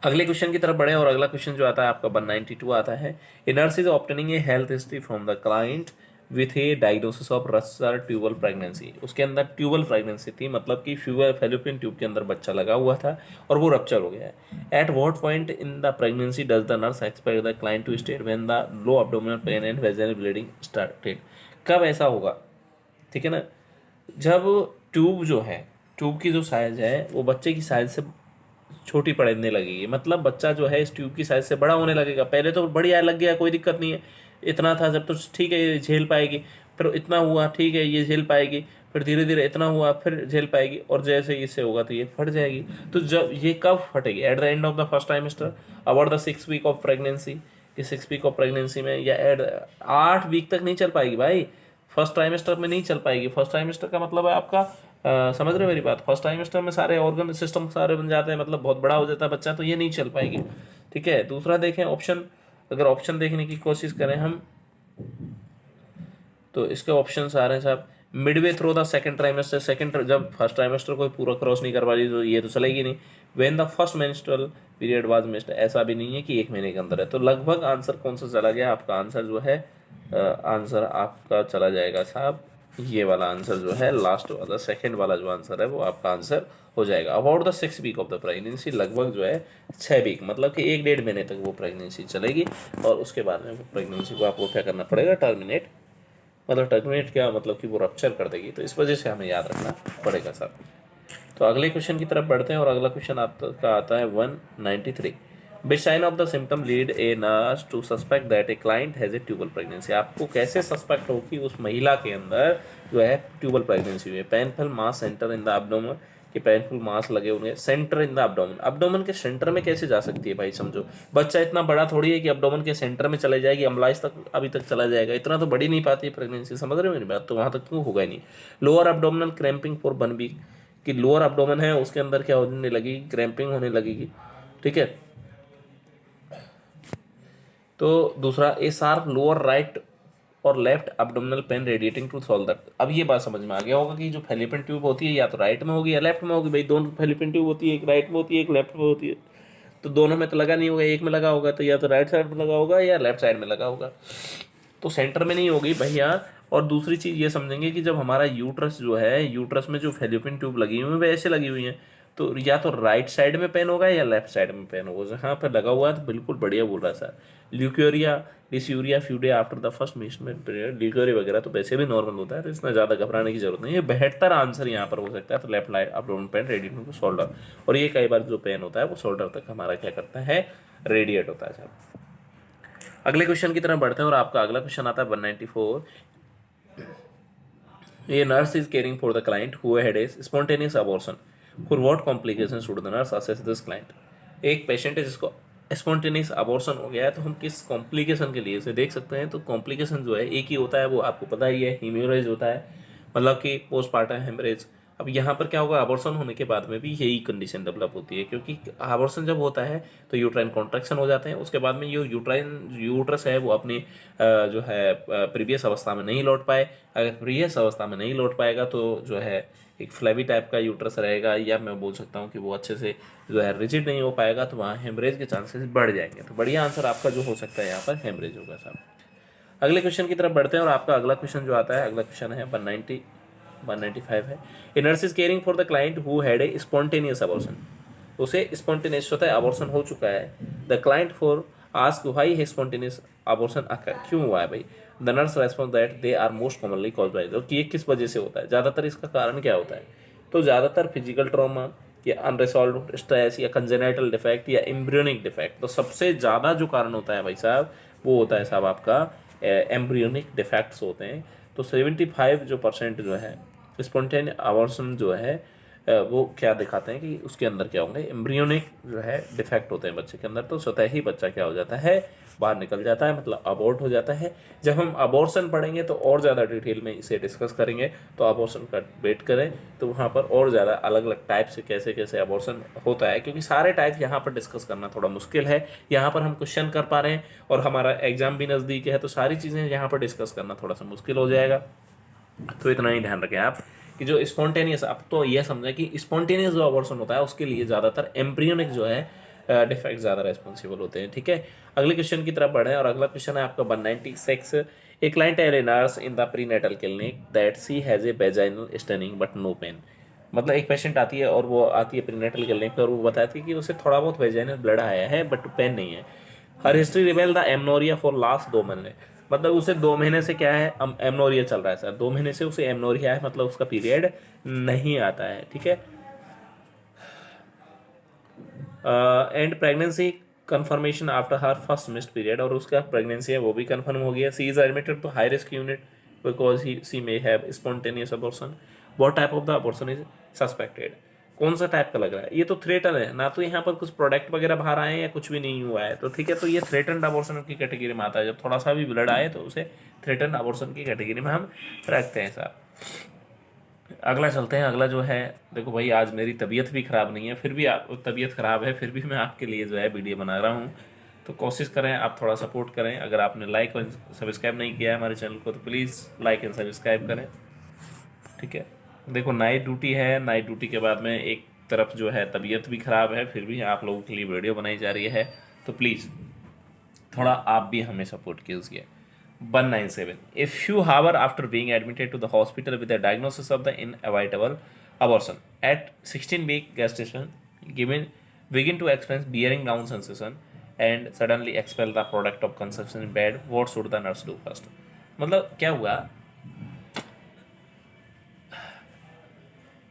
अगले क्वेश्चन की तरफ बढ़े और अगला क्वेश्चन जो आता है आपका 192 आता है। A nurse is obtaining a health history from the client with a diagnosis of ruptured tubal pregnancy. उसके अंदर ट्यूबल प्रेगनेंसी थी, मतलब कि फैलोपियन ट्यूब के अंदर बच्चा लगा हुआ था और वो रप्चर हो गया है। At what point in the pregnancy does the nurse expect the client to state when the low abdominal pain and vaginal bleeding started. कब ऐसा होगा, ठीक है ना, जब ट्यूब जो है, ट्यूब की जो साइज है वो बच्चे की साइज से छोटी पड़ने लगेगी, मतलब बच्चा जो है इस ट्यूब की साइज से बड़ा होने लगेगा। पहले तो बढ़िया लग गया, कोई दिक्कत नहीं है, इतना था जब तो ठीक है ये झेल पाएगी, फिर इतना हुआ ठीक है ये झेल पाएगी, फिर धीरे धीरे इतना हुआ फिर झेल पाएगी, और जैसे इससे होगा तो ये फट जाएगी। तो जब ये कब फटेगी, at the end of the first trimester, about the 6 week of pregnancy. कि 6 वीक ऑफ प्रेगनेंसी में या 8 वीक तक नहीं चल पाएगी भाई, फर्स्ट ट्राइमेस्टर में नहीं चल पाएगी। फर्स्ट ट्राइमेस्टर का मतलब है आपका समझ रहे हो मेरी बात, फर्स्ट ट्राइमेस्टर में सारे ऑर्गन सिस्टम सारे बन जाते हैं, मतलब बहुत बड़ा हो जाता है बच्चा, तो ये नहीं चल पाएगी, ठीक है। दूसरा देखें ऑप्शन, अगर ऑप्शन देखने की कोशिश करें हम तो इसके ऑप्शन आ रहे हैं साहब, Midway through the second trimester, second जब फर्स्ट ट्राइमेस्टर कोई पूरा क्रॉस नहीं कर पा रही तो ये तो चलेगी नहीं। When the first menstrual period was missed, ऐसा भी नहीं है कि 1 महीने के अंदर है। तो लगभग आंसर कौन सा चला गया आपका, आंसर जो है आंसर आपका चला जाएगा साहब ये वाला आंसर जो है, लास्ट वाला सेकंड वाला जो आंसर है वो आपका आंसर हो जाएगा। About the 6 week of the pregnancy, लगभग जो है 6 वीक, मतलब कि 1-1.5 महीने तक वो प्रेगनेंसी चलेगी और उसके बाद में वो प्रेगनेंसी को आपको क्या करना पड़ेगा, टर्मिनेट। मतलब टर्मिनेट क्या मतलब कि वो रप्चर कर देगी, तो इस वजह से हमें याद रखना पड़ेगा सर। तो अगले क्वेश्चन की तरफ बढ़ते हैं और अगला क्वेश्चन आपका आता है 193। Which sign of the symptom lead a nurse to suspect that a client has a tubal pregnancy? आपको कैसे सस्पेक्ट हो कि उस महिला के अंदर जो है ट्यूबल प्रेगनेंसी हुई है। Painful mass centre in the abdomen, कि पेनफुल मास लगे होंगे centre in the abdomen. Abdomen के सेंटर में कैसे जा सकती है भाई, समझो बच्चा इतना बड़ा थोड़ी है कि एब्डोमेन के सेंटर में चले जाएगी, अम्लाइस तक अभी तक चला जाएगा, इतना तो बढ़ी नहीं पाती है प्रेगनेंसी, समझ रहे हो मेरी बात, तो वहाँ तक क्यों होगा ही नहीं। Lower abdominal cramping for 1 week, कि लोअर एब्डोमेन है उसके अंदर क्या होने लगेगी, क्रैम्पिंग होने लगेगी, ठीक है। तो दूसरा, ए शार्प लोअर राइट और left abdominal pain radiating to shoulder. अब ये बात समझ में आ गया होगा कि जो फैलोपियन ट्यूब होती है या तो राइट में होगी या लेफ्ट में होगी। भाई दोनों फैलोपियन ट्यूब होती है, एक राइट में होती है एक लेफ्ट में होती है, तो दोनों में तो लगा नहीं होगा, एक में लगा होगा, तो या तो राइट साइड में लगा होगा या लेफ्ट साइड में लगा होगा, तो सेंटर में नहीं होगी भैया। और दूसरी चीज़ ये समझेंगे कि जब हमारा यूट्रस जो है, यूट्रस में जो फैलोपियन ट्यूब लगी हुई है वैसे लगी हुई हैं, तो या तो राइट साइड में पेन होगा या लेफ्ट साइड में पेन होगा। जहाँ पर लगा हुआ है तो बिल्कुल बढ़िया बोल रहा है sir. Leucorrhoea dysuria few day after the first menstrual period, leucorrhoea वगैरह तो वैसे भी नॉर्मल होता है, तो इतना ज़्यादा घबराने की जरूरत नहीं है। बेहतर आंसर यहाँ पर हो सकता है तो left light abdomen pain radiate to shoulder, और ये कई बार जो पेन होता है वो शोल्डर तक हमारा क्या करता है, रेडिएट होता है सर। अगले क्वेश्चन की तरफ बढ़ते हैं और आपका अगला क्वेश्चन आता है 194। ये nurse is caring for the client who had a spontaneous abortion, for what complication should the nurse assess this client. एक पेशेंट है जिसको स्पॉन्टेनियस अबॉर्शन हो गया है, तो हम किस कॉम्प्लिकेशन के लिए इसे देख सकते हैं। तो कॉम्प्लिकेशन जो है एक ही होता है, वो आपको पता ही है, हीमोरेज होता है, मतलब कि पोस्टपार्टम हेमरेज। अब यहाँ पर क्या होगा, अबॉर्शन होने के बाद में भी यही कंडीशन डेवलप होती है, क्योंकि अबॉर्शन जब होता है तो यूट्राइन कॉन्ट्रैक्शन हो जाते हैं, उसके बाद में ये यूट्रस है वो अपनी जो है प्रीवियस अवस्था में नहीं लौट पाए। अगर प्रीवियस अवस्था में नहीं लौट पाएगा तो जो है एक फ्लैवी टाइप का यूट्रस रहेगा, या मैं बोल सकता हूँ कि वो अच्छे से जो है रिजिड नहीं हो पाएगा, तो वहाँ हेमरेज के चांसेस बढ़ जाएंगे। तो बढ़िया आंसर आपका जो हो सकता है यहाँ पर हेमरेज होगा साहब। अगले क्वेश्चन की तरफ बढ़ते हैं और आपका अगला क्वेश्चन जो आता है, अगला क्वेश्चन है 195 है। A nurse is caring for the client who had a spontaneous abortion, उसे स्पॉन्टेनियस होता है अबॉर्शन हो चुका है। The client for ask why है स्पॉन्टेनियस अबॉर्शन अकर, क्यों हुआ है भाई। The nurse response that they are most commonly cause by, कि ये किस वजह से होता है, ज़्यादातर इसका कारण क्या होता है। तो ज़्यादातर फिजिकल ट्रॉमा या अनरिजॉल्व्ड स्ट्रेस या कंजेनाइटल डिफेक्ट या एम्ब्रियोनिक डिफेक्ट। तो सबसे ज़्यादा जो कारण होता है भाई साहब वो होता है साहब आपका एम्ब्रियोनिक डिफेक्ट्स होते हैं। तो 75% जो है स्पॉन्टेनियस अबॉर्शन जो है वो क्या दिखाते हैं कि उसके अंदर क्या होंगे, एम्ब्रियोनिक जो है डिफेक्ट होते हैं बच्चे के अंदर। तो स्वतः ही बच्चा क्या हो जाता है, बाहर निकल जाता है, मतलब अबॉर्ट हो जाता है। जब हम अबॉर्शन पढ़ेंगे तो और ज़्यादा डिटेल में इसे डिस्कस करेंगे, तो अबॉर्शन का वेट करें, तो वहाँ पर और ज़्यादा अलग अलग टाइप से कैसे कैसे अबॉर्शन होता है, क्योंकि सारे टाइप यहाँ पर डिस्कस करना थोड़ा मुश्किल है। यहाँ पर हम क्वेश्चन कर पा रहे हैं और हमारा एग्जाम भी नज़दीक है, तो सारी चीज़ें यहाँ पर डिस्कस करना थोड़ा सा मुश्किल हो जाएगा। तो इतना ही ध्यान रखें आप कि जो स्पॉन्टेनियस, आप तो ये समझें कि स्पॉन्टेनियस जो अबॉर्शन होता है उसके लिए ज़्यादातर एम्ब्रियोनिक जो है डिफेक्ट ज़्यादा रेस्पॉन्सिबल होते हैं। ठीक है, अगले क्वेश्चन की तरफ बढ़ें और अगला क्वेश्चन है आपका 196। A client and a nurse in the prenatal clinic that she has a vaginal stunning but no pain. मतलब एक पेशेंट आती है और वो आती है प्रीनेटल क्लिनिक पर और वो बताती है कि उसे थोड़ा बहुत वेजाइनल ब्लड आया है बट पेन नहीं है। Her history reveal the amenorrhoea for last 2 महीने, मतलब उसे 2 महीने से क्या है, एमनोरिया चल रहा है सर, 2 महीने से उसे एमनोरिया है, मतलब उसका पीरियड नहीं आता है। ठीक है, and pregnancy confirmation after her first missed period, और उसका प्रेगनेंसी है वो भी कंफर्म हो गया। She is admitted to high risk unit because he she may have spontaneous abortion. What type of the abortion is suspected, कौन सा type का लग रहा है, ये तो थ्रेटन है ना, तो यहाँ पर कुछ प्रोडक्ट वगैरह बाहर आए हैं या कुछ भी नहीं हुआ है, तो ठीक है, तो ये थ्रेटन अबॉर्शन की कैटेगरी में आता है। जब थोड़ा सा भी ब्लड आए तो उसे थ्रेटन अबॉर्शन की कैटेगरी में हम रखते हैं साहब। अगला चलते हैं, अगला जो है, देखो भाई आज मेरी तबीयत भी ख़राब नहीं है, फिर भी आप तबीयत ख़राब है फिर भी मैं आपके लिए जो है वीडियो बना रहा हूँ, तो कोशिश करें आप थोड़ा सपोर्ट करें। अगर आपने लाइक और सब्सक्राइब नहीं किया है हमारे चैनल को तो प्लीज़ लाइक एंड सब्सक्राइब करें। ठीक है, देखो नाइट ड्यूटी है, नाइट ड्यूटी के बाद में एक तरफ जो है तबीयत भी ख़राब है, फिर भी आप लोगों के लिए वीडियो बनाई जा रही है, तो प्लीज़ थोड़ा आप भी हमें सपोर्ट कीजिए। 197 A few hours after being admitted to the hospital with a diagnosis of the inevitable abortion at 16-week gestation, given begin to experience bearing down sensation and suddenly expel the product of conception in bed, what should the nurse do first? मतलब क्या हुआ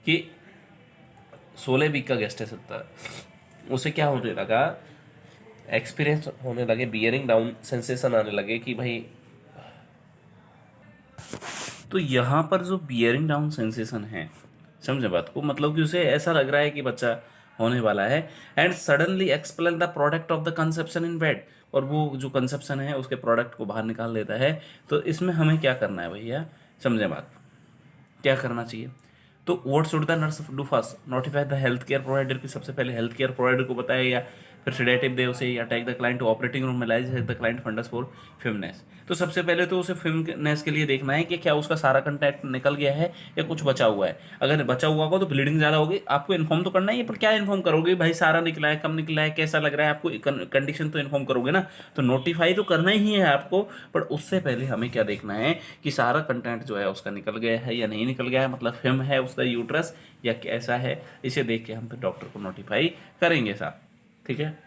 कि 16 week का gestation था, उसे क्या होने लगा, एक्सपीरियंस होने लगे, बियरिंग डाउन सेंसेशन आने लगे कि भाई, तो यहाँ पर जो बियरिंग डाउन सेंसेशन है, समझे बात को, मतलब कि उसे ऐसा लग रहा है कि बच्चा होने वाला है, and suddenly expel the product of the conception in bed, और वो जो कंसेप्शन है उसके प्रोडक्ट को बाहर निकाल देता है। तो इसमें हमें क्या करना है भैया, समझे बात, क्या करना चाहिए। तो what should the nurse do first, notify the health care provider की, सबसे पहले हेल्थ केयर प्रोवाइडर को बताए, या फिर सेडेटिव दे उसे, या take the client to operating room में lies the client fundus for firmness. तो सबसे पहले तो उसे फिमनेस के लिए देखना है कि क्या उसका सारा कंटेंट निकल गया है या कुछ बचा हुआ है। अगर बचा हुआ होगा तो ब्लीडिंग ज़्यादा होगी, आपको इन्फॉर्म तो करना ही है, पर क्या इन्फॉर्म करोगे भाई, सारा निकला है, कम निकला है, कैसा लग रहा है, आपको कंडीशन तो इन्फॉर्म करोगे ना, तो नोटिफाई तो करना ही है आपको। पर उससे पहले हमें क्या देखना है कि सारा कंटेंट जो है उसका निकल गया है या नहीं निकल गया है, मतलब फिम है उसका यूट्रस या कैसा है, इसे देख के हम फिर डॉक्टर को नोटिफाई करेंगे साहब। ठीक है,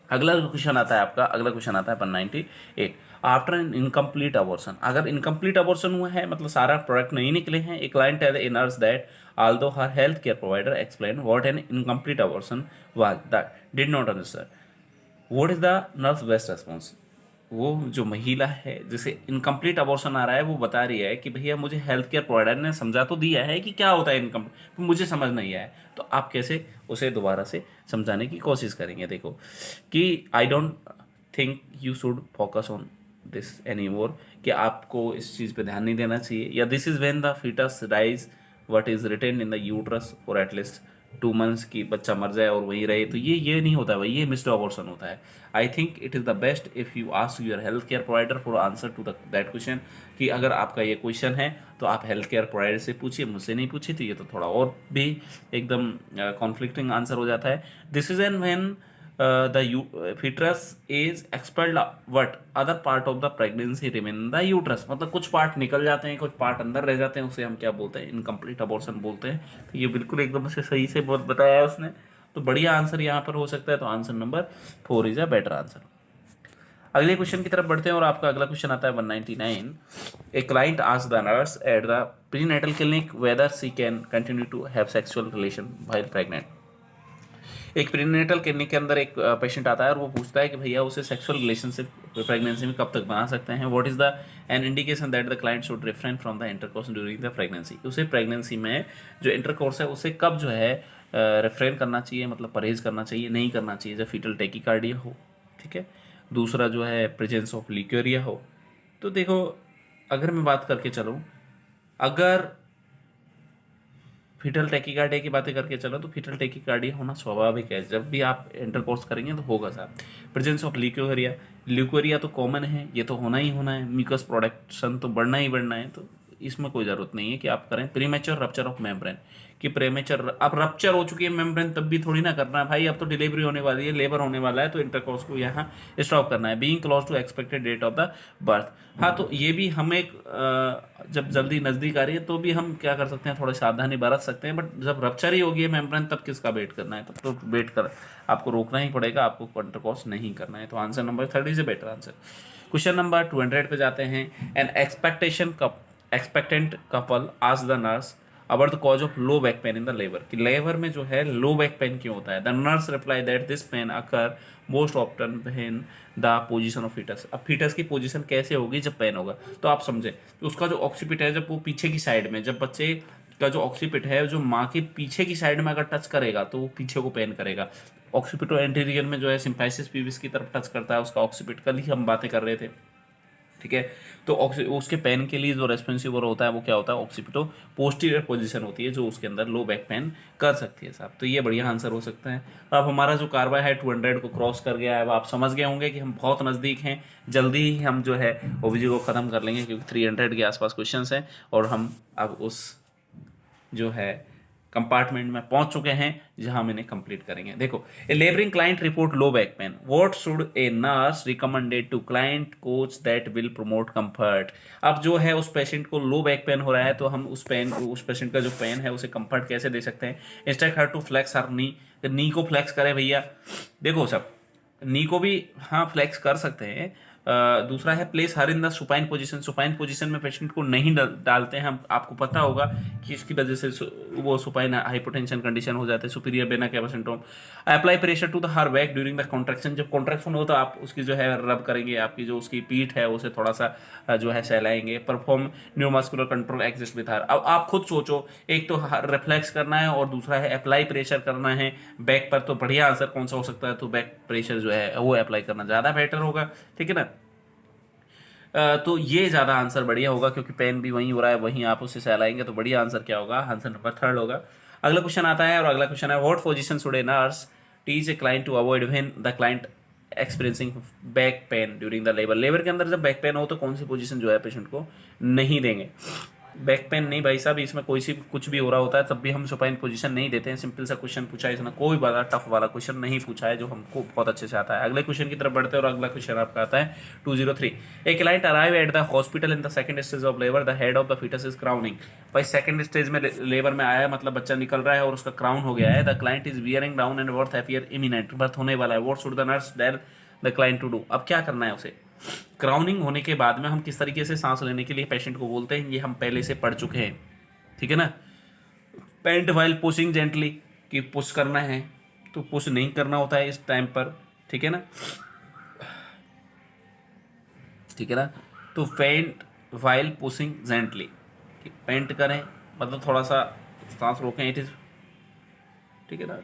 अगला क्वेश्चन आता है आपका, अगला क्वेश्चन आता है 198। आफ्टर एन इनकम्प्लीट अबॉर्शन, अगर इनकम्प्लीट अबॉर्शन हुआ है, मतलब सारा प्रोडक्ट नहीं निकले हैं, a client tell a nurse that although her health care provider explained what an incomplete abortion was, that did not understand, what is the nurse best response। वो जो महिला है जिसे इनकम्प्लीट अबॉर्शन आ रहा है वो बता रही है कि भैया मुझे हेल्थ केयर प्रोवाइडर ने समझा तो दिया है कि क्या होता है इनकम्प्लीट, मुझे समझ नहीं आया, तो आप कैसे उसे दोबारा से समझाने की कोशिश करेंगे। देखो कि I don't think you should focus on this any more, कि आपको इस चीज़ पे ध्यान नहीं देना चाहिए, या this is when the fetus rise what is retain in the uterus for at least 2 months की बच्चा मर जाए और वहीं रहे, तो ये नहीं होता है भाई, ये मिस्ड अबॉर्शन होता है। I think it is the best if you ask your health care provider for answer to that question, कि अगर आपका ये क्वेश्चन है तो आप हेल्थ केयर प्रोवाइडर से पूछिए, मुझसे नहीं पूछिए, तो ये तो थोड़ा और भी एकदम कॉन्फ्लिक्टिंग आंसर हो जाता है। This is an when the fetus is expelled but other part of the pregnancy remain in the uterus, मतलब कुछ पार्ट निकल जाते हैं, कुछ पार्ट अंदर रह जाते हैं, उसे हम क्या बोलते हैं, इनकम्प्लीट अबॉर्शन बोलते हैं। तो ये बिल्कुल एकदम से सही से बहुत बताया है उसने, तो बढ़िया आंसर यहाँ पर हो सकता है, तो answer number 4 is a better answer. अगले क्वेश्चन की तरफ बढ़ते हैं और आपका अगला क्वेश्चन आता है 199। A client asked the nurse at the prenatal clinic whether she can continue to have sexual relation while pregnant. एक प्रीनेटल क्लिनिक के अंदर एक पेशेंट आता है और वो पूछता है कि भैया उसे सेक्सुअल रिलेशनशिप प्रेगनेंसी में कब तक बना सकते हैं, what is the an indication that the client should refrain from the intercourse during the pregnancy. उसे प्रेगनेंसी में जो इंटरकोर्स है उसे कब जो है रिफ्रेन करना चाहिए, मतलब परहेज करना चाहिए, नहीं करना चाहिए जब फीटल टेकिकार्डिया हो, ठीक है। दूसरा जो है प्रेजेंस ऑफ लिक्यूरिया हो। तो देखो, अगर मैं बात करके चलूँ, अगर फीटल टेकिकार्डिया की बातें करके चलो तो फीटल टेकिकार्डिया होना स्वाभाविक है, जब भी आप इंटरकोर्स करेंगे तो होगा साहब। प्रेजेंस ऑफ ल्यूकोरिया, ल्यूकोरिया तो कॉमन है, ये तो होना ही होना है, म्यूकस प्रोडक्शन तो बढ़ना ही बढ़ना है, तो इसमें कोई ज़रूरत नहीं है कि आप करें। प्रीमेच्योर रप्चर ऑफ मेम्ब्रेन, कि प्रेमेचर अब रप्चर हो चुकी है मेम्ब्रेन तब भी थोड़ी ना करना है भाई, अब तो डिलीवरी होने वाली है, लेबर होने वाला है, तो इंटरकोर्स को यहाँ स्टॉप करना है। Being close to expected date of the birth, हाँ तो ये भी हम एक जब जल्दी नज़दीक आ रही है तो भी हम क्या कर सकते हैं, थोड़ी सावधानी बरत सकते हैं, बट जब रप्चर ही होगी है मेम्ब्रेन तब किसका वेट करना है, तब तो वेट कर आपको रोकना ही पड़ेगा, आपको इंटरकोर्स नहीं करना है। तो answer number 30 is a better answer. Question number 200 पे जाते हैं। An expectant couple ask the nurse about the cause of low back pain in the labour, कि लेबर में जो है लो बैक पेन क्यों होता है। The nurse reply that this pain occur most often in the position of fetus. अब fetus की position कैसे होगी जब पेन होगा, तो आप समझे, तो उसका जो ऑक्सीपिट है जब वो पीछे की साइड में, जब बच्चे का जो ऑक्सीपिट है जो माँ के पीछे की साइड में अगर टच करेगा तो वो पीछे को पेन करेगा। ऑक्सीपिटो एंटीरियर में जो है सिम्फाइसिस पीविस की तरफ टच करता है उसका ऑक्सीपिट, कल ही हम बातें कर रहे थे, ठीक है। तो उसके पेन के लिए जो रेस्पॉन्सिव होता है वो क्या होता है, ऑक्सीपिटो पोस्टीरियर पोजीशन होती है जो उसके अंदर लो बैक पेन कर सकती है साहब। तो ये बढ़िया आंसर हो सकता है। अब हमारा जो कार्बा है 200 को क्रॉस कर गया है, अब आप समझ गए होंगे कि हम बहुत नज़दीक हैं, जल्दी ही हम जो है ओबीजी को ख़त्म कर लेंगे क्योंकि 300 के आसपास क्वेश्चन हैं और हम अब उस जो है कंपार्टमेंट में पहुंच चुके हैं जहां हम इन्हें कंप्लीट करेंगे। देखो, a labouring client report low back pain, what should a nurse recommended to client coach that will promote comfort. अब जो है उस पेशेंट को लो बैक पेन हो रहा है तो हम उस पेशेंट का जो पेन है उसे कंफर्ट कैसे दे सकते हैं। इंस्ट्रक्ट हर टू फ्लेक्स हर नी को फ्लेक्स करे भैया। देखो सब, नी को भी हाँ फ्लेक्स कर सकते हैं। दूसरा है place her in the supine position, supine position में पेशेंट को नहीं डालते हैं हम, आपको पता होगा कि इसकी वजह से वो सुपाइन हाइपोटेंशन कंडीशन हो जाते हैं, superior vena cava syndrome. Apply pressure to the her back during the contraction, जब कॉन्ट्रैक्शन हो तो आप उसकी जो है रब करेंगे, आपकी जो उसकी पीठ है उसे थोड़ा सा जो है सहलाएंगे। Perform neuromuscular control exist with her. अब आप खुद सोचो, एक तो रिफ्लेक्स करना है और दूसरा है अप्लाई प्रेशर करना है बैक पर, तो बढ़िया आंसर कौन सा हो सकता है, तो बैक प्रेशर जो है वो अप्लाई करना ज़्यादा बेटर होगा, ठीक है ना। तो ये ज़्यादा आंसर बढ़िया होगा क्योंकि पेन भी वहीं हो रहा है, वहीं आप उससे सहलाएंगे, तो बढ़िया आंसर क्या होगा, आंसर नंबर 3 होगा। अगला क्वेश्चन आता है और अगला क्वेश्चन है what position should a nurse teach a client to avoid when the client experiencing back pain during the labour. Labour के अंदर जब बैक पेन हो तो कौन सी पोजीशन जो है पेशेंट को नहीं देंगे। बैक पेन नहीं भाई साहब, इसमें कोई सी कुछ भी हो रहा होता है तब भी हम सुपाइन पोजीशन नहीं देते हैं। सिंपल सा क्वेश्चन पूछा है, इसमें कोई बड़ा टफ वाला क्वेश्चन नहीं पूछा है जो हमको बहुत अच्छे से आता है। अगले क्वेश्चन की तरफ बढ़ते हैं और अगला क्वेश्चन आपका आता है 203। A client arrive at the hospital in the second stage of labour, the head of the fetus is crowning. भाई सेकंड स्टेज में लेबर में आया है, मतलब बच्चा निकल रहा है और उसका क्राउन हो गया है। The client is bearing down and birth appear imminent, birth होने वाला है। What should the nurse tell the client to do. अब क्या करना है उसे, क्राउनिंग होने के बाद में हम किस तरीके से सांस लेने के लिए पेशेंट को बोलते हैं, ये हम पहले से पढ़ चुके हैं, ठीक है ना। पेंट वाइल पुशिंग जेंटली, कि पुश करना है तो पुश नहीं करना होता है इस टाइम पर, ठीक है ना, ठीक है ना। तो पेंट वाइल पुशिंग जेंटली, कि पेंट करें मतलब थोड़ा सा सांस रोकें, इट इज, ठीक है ना।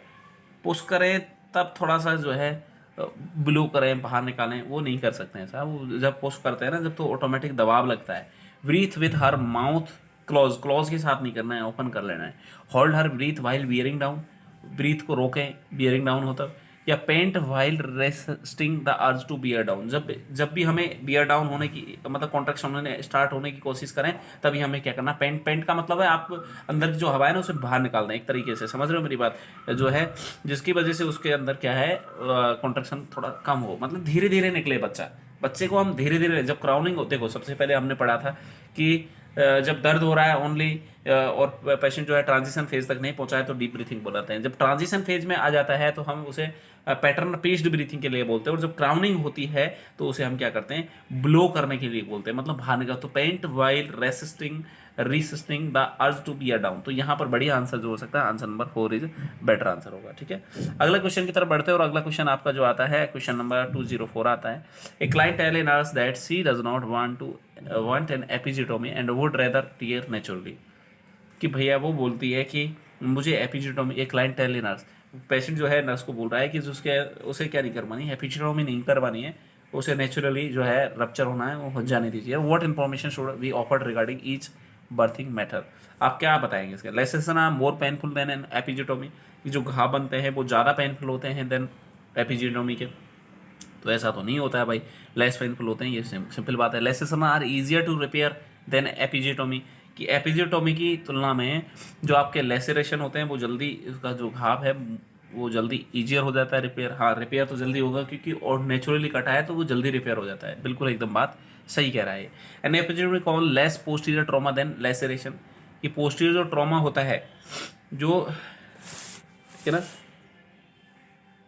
पुश करें तब थोड़ा सा जो है ब्लो करें, बाहर निकालें, वो नहीं कर सकते हैं साहब। वो जब पुश करते हैं ना जब, तो ऑटोमेटिक दबाव लगता है। Breathe with her mouth close, close के साथ नहीं करना है, ओपन कर लेना है। Hold her breath while bearing down, breath को रोकें बियरिंग डाउन होता। या pant while resting the urge to bear down, जब भी हमें बियर डाउन होने की मतलब कॉन्ट्रैक्शन होने स्टार्ट होने की कोशिश करें तभी हमें क्या करना, पेंट का मतलब है आप अंदर की जो हवा है ना उसे बाहर निकाल दें एक तरीके से, समझ रहे हो मेरी बात, जो है जिसकी वजह से उसके अंदर क्या है कॉन्ट्रैक्शन थोड़ा कम हो, मतलब धीरे धीरे निकले बच्चे को हम धीरे धीरे। जब क्राउनिंग हो, देखो सबसे पहले हमने पढ़ा था कि जब दर्द हो रहा है ओनली और पेशेंट जो है ट्रांजिशन फेज तक नहीं पहुंचा है तो डीप ब्रीथिंग बोलाते हैं। जब ट्रांजिशन फेज में आ जाता है तो हम उसे पैटर्न पेस्ड ब्रीथिंग के लिए बोलते हैं, और जब क्राउनिंग होती है तो उसे हम क्या करते हैं, ब्लो करने के लिए बोलते हैं, मतलब बाहर निकल। तो pant while resisting resisting the urge to bear down. तो यहाँ पर बढ़िया आंसर जो हो सकता है answer number 4 is better answer होगा। ठीक है, अगला क्वेश्चन की तरफ बढ़ते हैं, और अगला क्वेश्चन आपका जो आता है क्वेश्चन नंबर 204 आता है। A client tell a nurse that she does not want an episiotomy and would rather tear naturally. कि भैया वो बोलती है कि मुझे एपिजिटोमी, एक client tell a nurse, patient जो है नर्स को बोल रहा है कि उसके उसे क्या नहीं करवानी, एपिजिटोमी नहीं करवानी है, उसे नेचुरली जो है रप्चर होना है वो हो जाने दीजिए। What information should be offered regarding each birthing method. आप क्या बताएंगे इसके? Lacerations are more painful than an episiotomy, कि जो घाव बनते हैं वो ज़्यादा पेनफुल होते हैं देन एपिजिटोमी के। तो ऐसा तो नहीं होता है भाई, लेस पेनफुल होते हैं, ये सिंपल बात है। Lacerations are easier to repair than episiotomy, कि एपिजिटोमी की तुलना में जो आपके लेसरेशन होते हैं वो जल्दी, उसका जो घाव है वो जल्दी ईजियर हो जाता है रिपेयर। हाँ, रिपेयर तो जल्दी होगा क्योंकि और नेचुरली कटा है तो वो जल्दी रिपेयर हो जाता है। बिल्कुल एकदम बात सही कह रहा है। An episiotomy causes less posterior trauma than laceration, कि पोस्टीरियर जो ट्रॉमा होता है, जो है ना,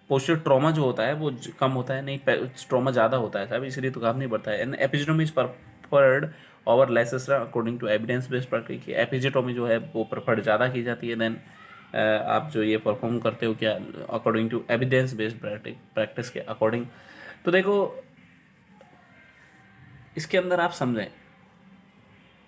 पोस्टीरियर ट्रॉमा जो होता है वो कम होता है, नहीं ट्रॉमा ज़्यादा होता है साहब, इसलिए तो काम नहीं बढ़ता है। And episiotomy is preferred over laceration according to evidence based practice. Episiotomy जो है वो प्रेफर्ड ज़्यादा की जाती है देन आप जो ये परफॉर्म करते हो क्या, according to evidence based practice के अकॉर्डिंग। तो देखो इसके अंदर आप समझें,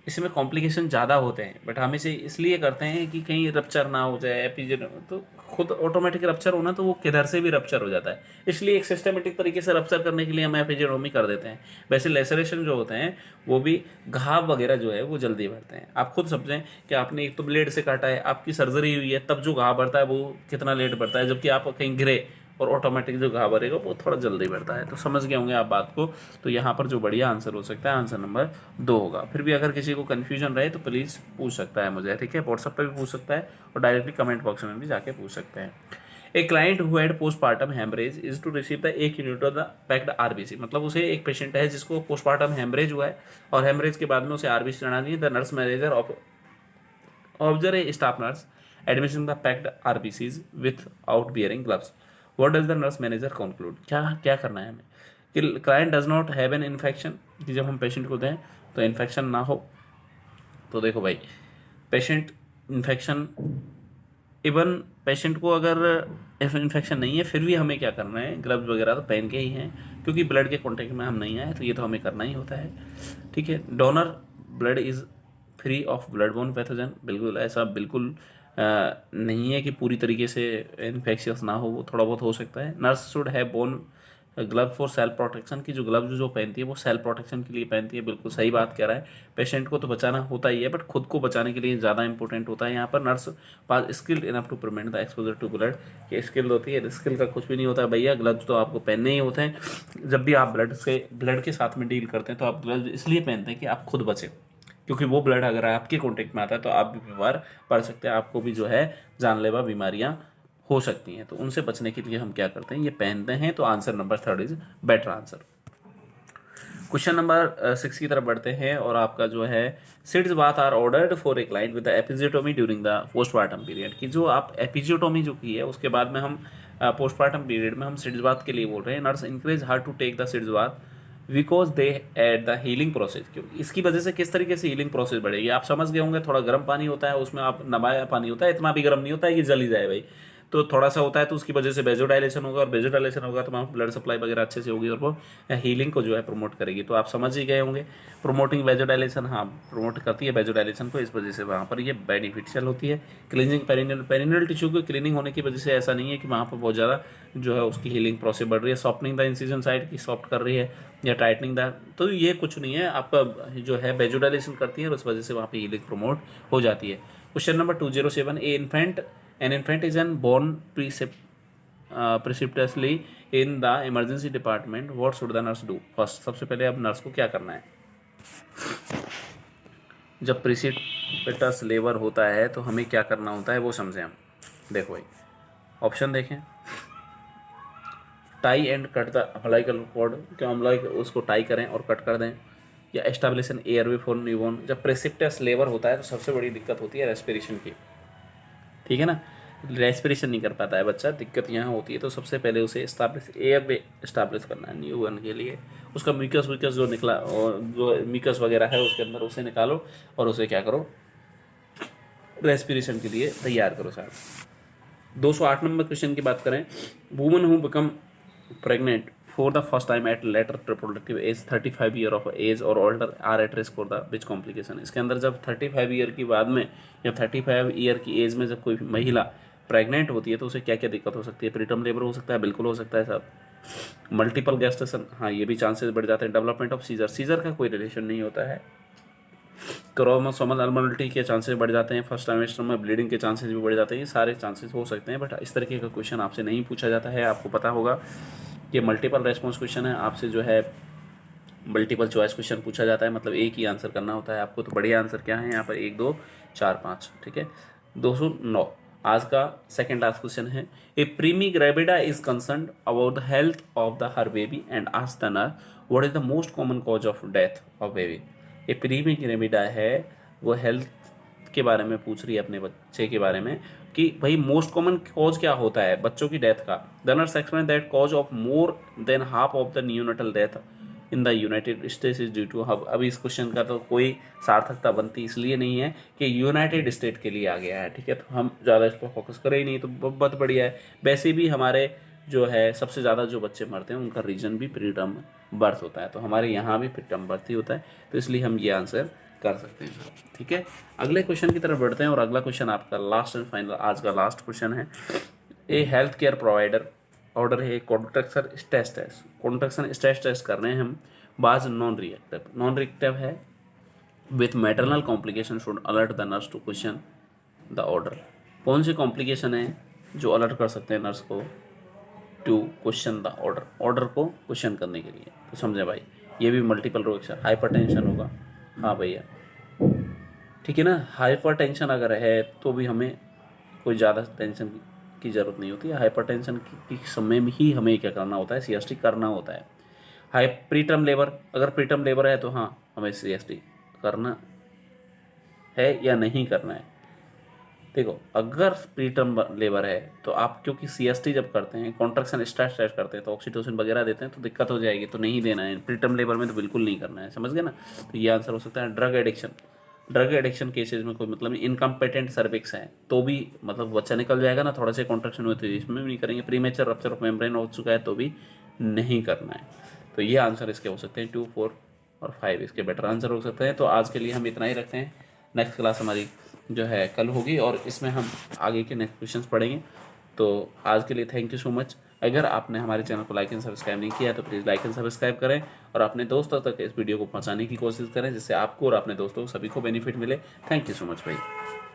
इसमें कॉम्प्लिकेशन ज़्यादा होते हैं, बट हम इसे इसलिए करते हैं कि कहीं रप्चर ना हो जाए। एपिजिटोमी तो खुद ऑटोमेटिक रप्चर होना, तो वो किधर से भी रप्चर हो जाता है, इसलिए एक सिस्टमेटिक तरीके से रप्चर करने के लिए हम एपिजिटोमी कर देते हैं। वैसे लेसरेशन जो होते हैं वो भी घाव वगैरह जो है वो जल्दी बढ़ते हैं। आप खुद समझें कि आपने एक तो ब्लेड से काटा है, आपकी सर्जरी हुई है, तब जो घाव बढ़ता है वो कितना लेट बढ़ता है, जबकि आप कहीं गिरे और ऑटोमेटिक जो घाव बढ़ेगा वो थोड़ा जल्दी बढ़ता है। तो समझ गए होंगे आप बात को। तो यहाँ पर जो बढ़िया आंसर हो सकता है आंसर नंबर 2 होगा। फिर भी अगर किसी को कन्फ्यूजन रहे तो प्लीज़ पूछ सकता है मुझे, ठीक है, व्हाट्सएप पर भी पूछ सकता है और डायरेक्टली कमेंट बॉक्स में भी जाके पूछ सकते हैं। A client who had postmortem haemorrhage is to receive the 1 unit of the packed RBC. मतलब उसे एक पेशेंट है जिसको पोस्टमार्टम हेमरेज हुआ है और हेमरेज के बाद में उसे आरबीसी चढ़ानी चाहिए। The nurse manager observe A staff nurse admission the packed RBCs with bearing gloves. What does the nurse manager conclude? क्या क्या करना है हमें कि client does not have an infection, कि जब हम पेशेंट को दें तो इन्फेक्शन ना हो। तो देखो भाई, पेशेंट इन्फेक्शन, इवन पेशेंट को अगर इन्फेक्शन नहीं है फिर भी हमें क्या करना है, ग्लव्स वगैरह तो पहन के ही हैं, क्योंकि ब्लड के कॉन्टेक्ट में हम नहीं आए, तो ये तो हमें करना ही होता है। ठीक है, donor blood is free of blood borne pathogen. बिल्कुल ऐसा बिल्कुल नहीं है कि पूरी तरीके से इन्फेक्शियस ना हो, वो थोड़ा बहुत हो सकता है। Nurse should have bone glove for self protection, की जो ग्लव्स जो पहनती है वो सेल्फ प्रोटेक्शन के लिए पहनती है। बिल्कुल सही बात कह रहा है, पेशेंट को तो बचाना होता ही है बट खुद को बचाने के लिए ज़्यादा इंपॉर्टेंट होता है। यहाँ पर nurse pass skilled enough to prevent the exposure to blood, की स्किल होती है, स्किल का कुछ भी नहीं होता है भैया, ग्लव्स तो आपको पहनने ही होते हैं। जब भी आप ब्लड के साथ में डील करते हैं तो आप ग्लव्स इसलिए पहनते हैं कि आप खुद बचें, क्योंकि वो ब्लड अगर आपके कॉन्टेक्ट में आता है तो आप भी बीमार पड़ सकते हैं, आपको भी जो है जानलेवा बीमारियां हो सकती हैं। तो उनसे बचने के लिए हम क्या करते हैं, ये पहनते हैं। तो answer number 3 is better answer. Question number 6 की तरफ बढ़ते हैं, और आपका जो है sitz bath are ordered for a client with the episiotomy during the postmortem period, की जो आप एपिजियोटोमी जो की है उसके बाद में हम पोस्टमार्टम पीरियड में हम सिड्स बाथ के लिए बोल रहे हैं। Nurse encourage her to take the sitz bath because they at the healing process. क्यों, इसकी वजह से किस तरीके से हीलिंग प्रोसेस बढ़ेगी आप समझ गए होंगे। थोड़ा गर्म पानी होता है, उसमें आप नबाया पानी होता है, इतना भी गर्म नहीं होता है कि जल ही जाए भाई, तो थोड़ा सा होता है, तो उसकी वजह से बेजोडाइलेशन होगा, और बेजोडाइलेशन होगा तो ब्लड सप्लाई वगैरह अच्छे से होगी और वो हीलिंग को जो है प्रमोट करेगी। तो आप समझ ही गए होंगे, प्रोमोटिंग बेजोडाइलेशन, हाँ प्रमोट करती है बेजोडाइलेशन को, इस वजह से वहाँ पर ये बेनिफिशियल होती है। क्लीनिंग पेरिनियल टिश्यू की क्लीनिंग होने की वजह से ऐसा नहीं है कि वहाँ पर बहुत ज़्यादा जो है उसकी हीलिंग प्रोसेस बढ़ रही है। सॉफ्टनिंग द इंसिजन साइड की सॉफ्ट कर रही है या टाइटनिंग द, तो ये कुछ नहीं है, आपका जो है बेजोडाइलेशन करती है और उस वजह से वहाँ पर हीलिंग प्रमोट हो जाती है। Question number 207, an infant is born precipitously in the emergency department, what should the nurse do? First, सबसे पहले अब नर्स को क्या करना है जब प्रिसिपिटस लेबर होता है, तो हमें क्या करना होता है वो समझें हम। देखो भाई, ऑप्शन देखें, tie and cut the umbilical cord, क्या अम्बिलिकल उसको टाई करें और कट कर दें, या एस्टाब्लिशन एयरवे फॉर न्यूबॉर्न। जब प्रेसिपिटस लेबर होता है तो सबसे बड़ी दिक्कत होती है रेस्पिरेशन की, ठीक है ना, रेस्पिरेशन नहीं कर पाता है बच्चा, दिक्कत यहाँ होती है। तो सबसे पहले उसे एयरवे एस्टाब्लिश करना है न्यूबॉर्न के लिए। उसका म्यूकस विकस जो निकला और जो म्यूकस वगैरह है उसके अंदर उसे निकालो और उसे क्या करो, रेस्पिरेशन के लिए तैयार करो साहब। 208 नंबर क्वेश्चन की बात करें, woman who become pregnant for the first time at later reproductive age 35 year of age और older are at risk for the which complication. इसके अंदर जब 35 ईयर की बाद में या 35 ईयर की एज में जब कोई महिला प्रेग्नेंट होती है तो उसे क्या क्या दिक्कत हो सकती है। प्रीटर्म लेबर हो सकता है, बिल्कुल हो सकता है साहब। मल्टीपल गेस्टेशन, हाँ ये भी चांसेस बढ़ जाते हैं। डेवलपमेंट ऑफ सीजर, सीजर का कोई रिलेशन नहीं होता है। क्रोमोसोमल अबनॉर्मलिटी के चांसेस बढ़ जाते हैं। फर्स्ट ट्राइमेस्टर में ब्लीडिंग के चांसेस भी बढ़ जाते हैं। ये सारे चांसेस हो सकते हैं, बट इस तरीके का क्वेश्चन आपसे नहीं पूछा जाता है। आपको पता होगा कि मल्टीपल रेस्पॉन्स क्वेश्चन है, आपसे जो है मल्टीपल चॉइस क्वेश्चन पूछा जाता है, मतलब एक ही आंसर करना होता है आपको। तो बढ़िया आंसर क्या है यहाँ पर, 1 2 4 5, ठीक है। 209 आज का सेकेंड लास्ट क्वेश्चन है, a primigravida is concern about the health of the her baby and asks the nurse what is the most common cause of death of baby. ये प्रीमी ग्रेविडा है, वो हेल्थ के बारे में पूछ रही है अपने बच्चे के बारे में कि भाई मोस्ट कॉमन कॉज क्या होता है बच्चों की डेथ का। The nurse explain that cause of more than half of the neonatal death in the United States is due to. अब इस क्वेश्चन का तो कोई सार्थकता बनती इसलिए नहीं है कि यूनाइटेड स्टेट के लिए आ गया है, ठीक है, तो हम ज़्यादा इस पर फोकस करें ही नहीं, तो बहुत बढ़िया है। वैसे भी हमारे जो है सबसे ज़्यादा जो बच्चे मरते हैं उनका रीजन भी प्रीटर्म बर्थ होता है, तो हमारे यहाँ भी प्रीटर्म बर्थ ही होता है, तो इसलिए हम ये आंसर कर सकते हैं, ठीक है। अगले क्वेश्चन की तरफ बढ़ते हैं और अगला क्वेश्चन आपका लास्ट एंड फाइनल आज का लास्ट क्वेश्चन है। A health care provider order है contraction stress test, contraction stress test कर रहे हैं हम। बाज नॉन रिएक्टिव है with maternal complication should alert the nurse to question the order. कौन सी कॉम्प्लिकेशन है जो अलर्ट कर सकते हैं नर्स को to question the order, order को क्वेश्चन करने के लिए। तो समझे भाई, ये भी मल्टीपल रिएक्शन, हाइपरटेंशन होगा, हाँ भैया, ठीक है ना। हाइपरटेंशन अगर है तो भी हमें कोई ज़्यादा टेंशन की ज़रूरत नहीं होती है। हाइपरटेंशन के समय में ही हमें क्या करना होता है, सीएसटी करना होता है। हाई प्रीटर्म लेबर, अगर प्रीटर्म लेबर है तो हाँ हमें सीएसटी करना है या नहीं करना है। देखो अगर प्रीटर्म लेबर है तो आप क्योंकि सीएसटी जब करते हैं, कॉन्ट्रैक्शन स्ट्रेस टेस्ट करते हैं तो ऑक्सीटोसिन वगैरह देते हैं तो दिक्कत हो जाएगी, तो नहीं देना है। प्रीटर्म लेबर में तो बिल्कुल नहीं करना है, समझ गए ना। तो ये आंसर हो सकता है। ड्रग एडिक्शन केसेस में कोई मतलब नहीं। इनकम्पिटेंट सर्विक्स है तो भी मतलब बच्चा निकल जाएगा ना, थोड़ा सा कॉन्ट्रैक्शन हुए तो इसमें भी नहीं करेंगे। प्रीमेचर रप्चर ऑफ मेम्ब्रेन हो चुका है तो भी नहीं करना है। तो ये आंसर इसके हो सकते हैं 2 4 और 5 इसके बेटर आंसर हो सकते हैं। तो आज के लिए हम इतना ही रखते हैं। नेक्स्ट क्लास हमारी जो है कल होगी और इसमें हम आगे के नेक्स्ट क्वेश्चंस पढ़ेंगे। तो आज के लिए थैंक यू सो मच। अगर आपने हमारे चैनल को लाइक एंड सब्सक्राइब नहीं किया तो प्लीज़ लाइक एंड सब्सक्राइब करें और अपने दोस्तों तक इस वीडियो को पहुंचाने की कोशिश करें जिससे आपको और अपने दोस्तों सभी को बेनिफिट मिले। थैंक यू सो मच भाई।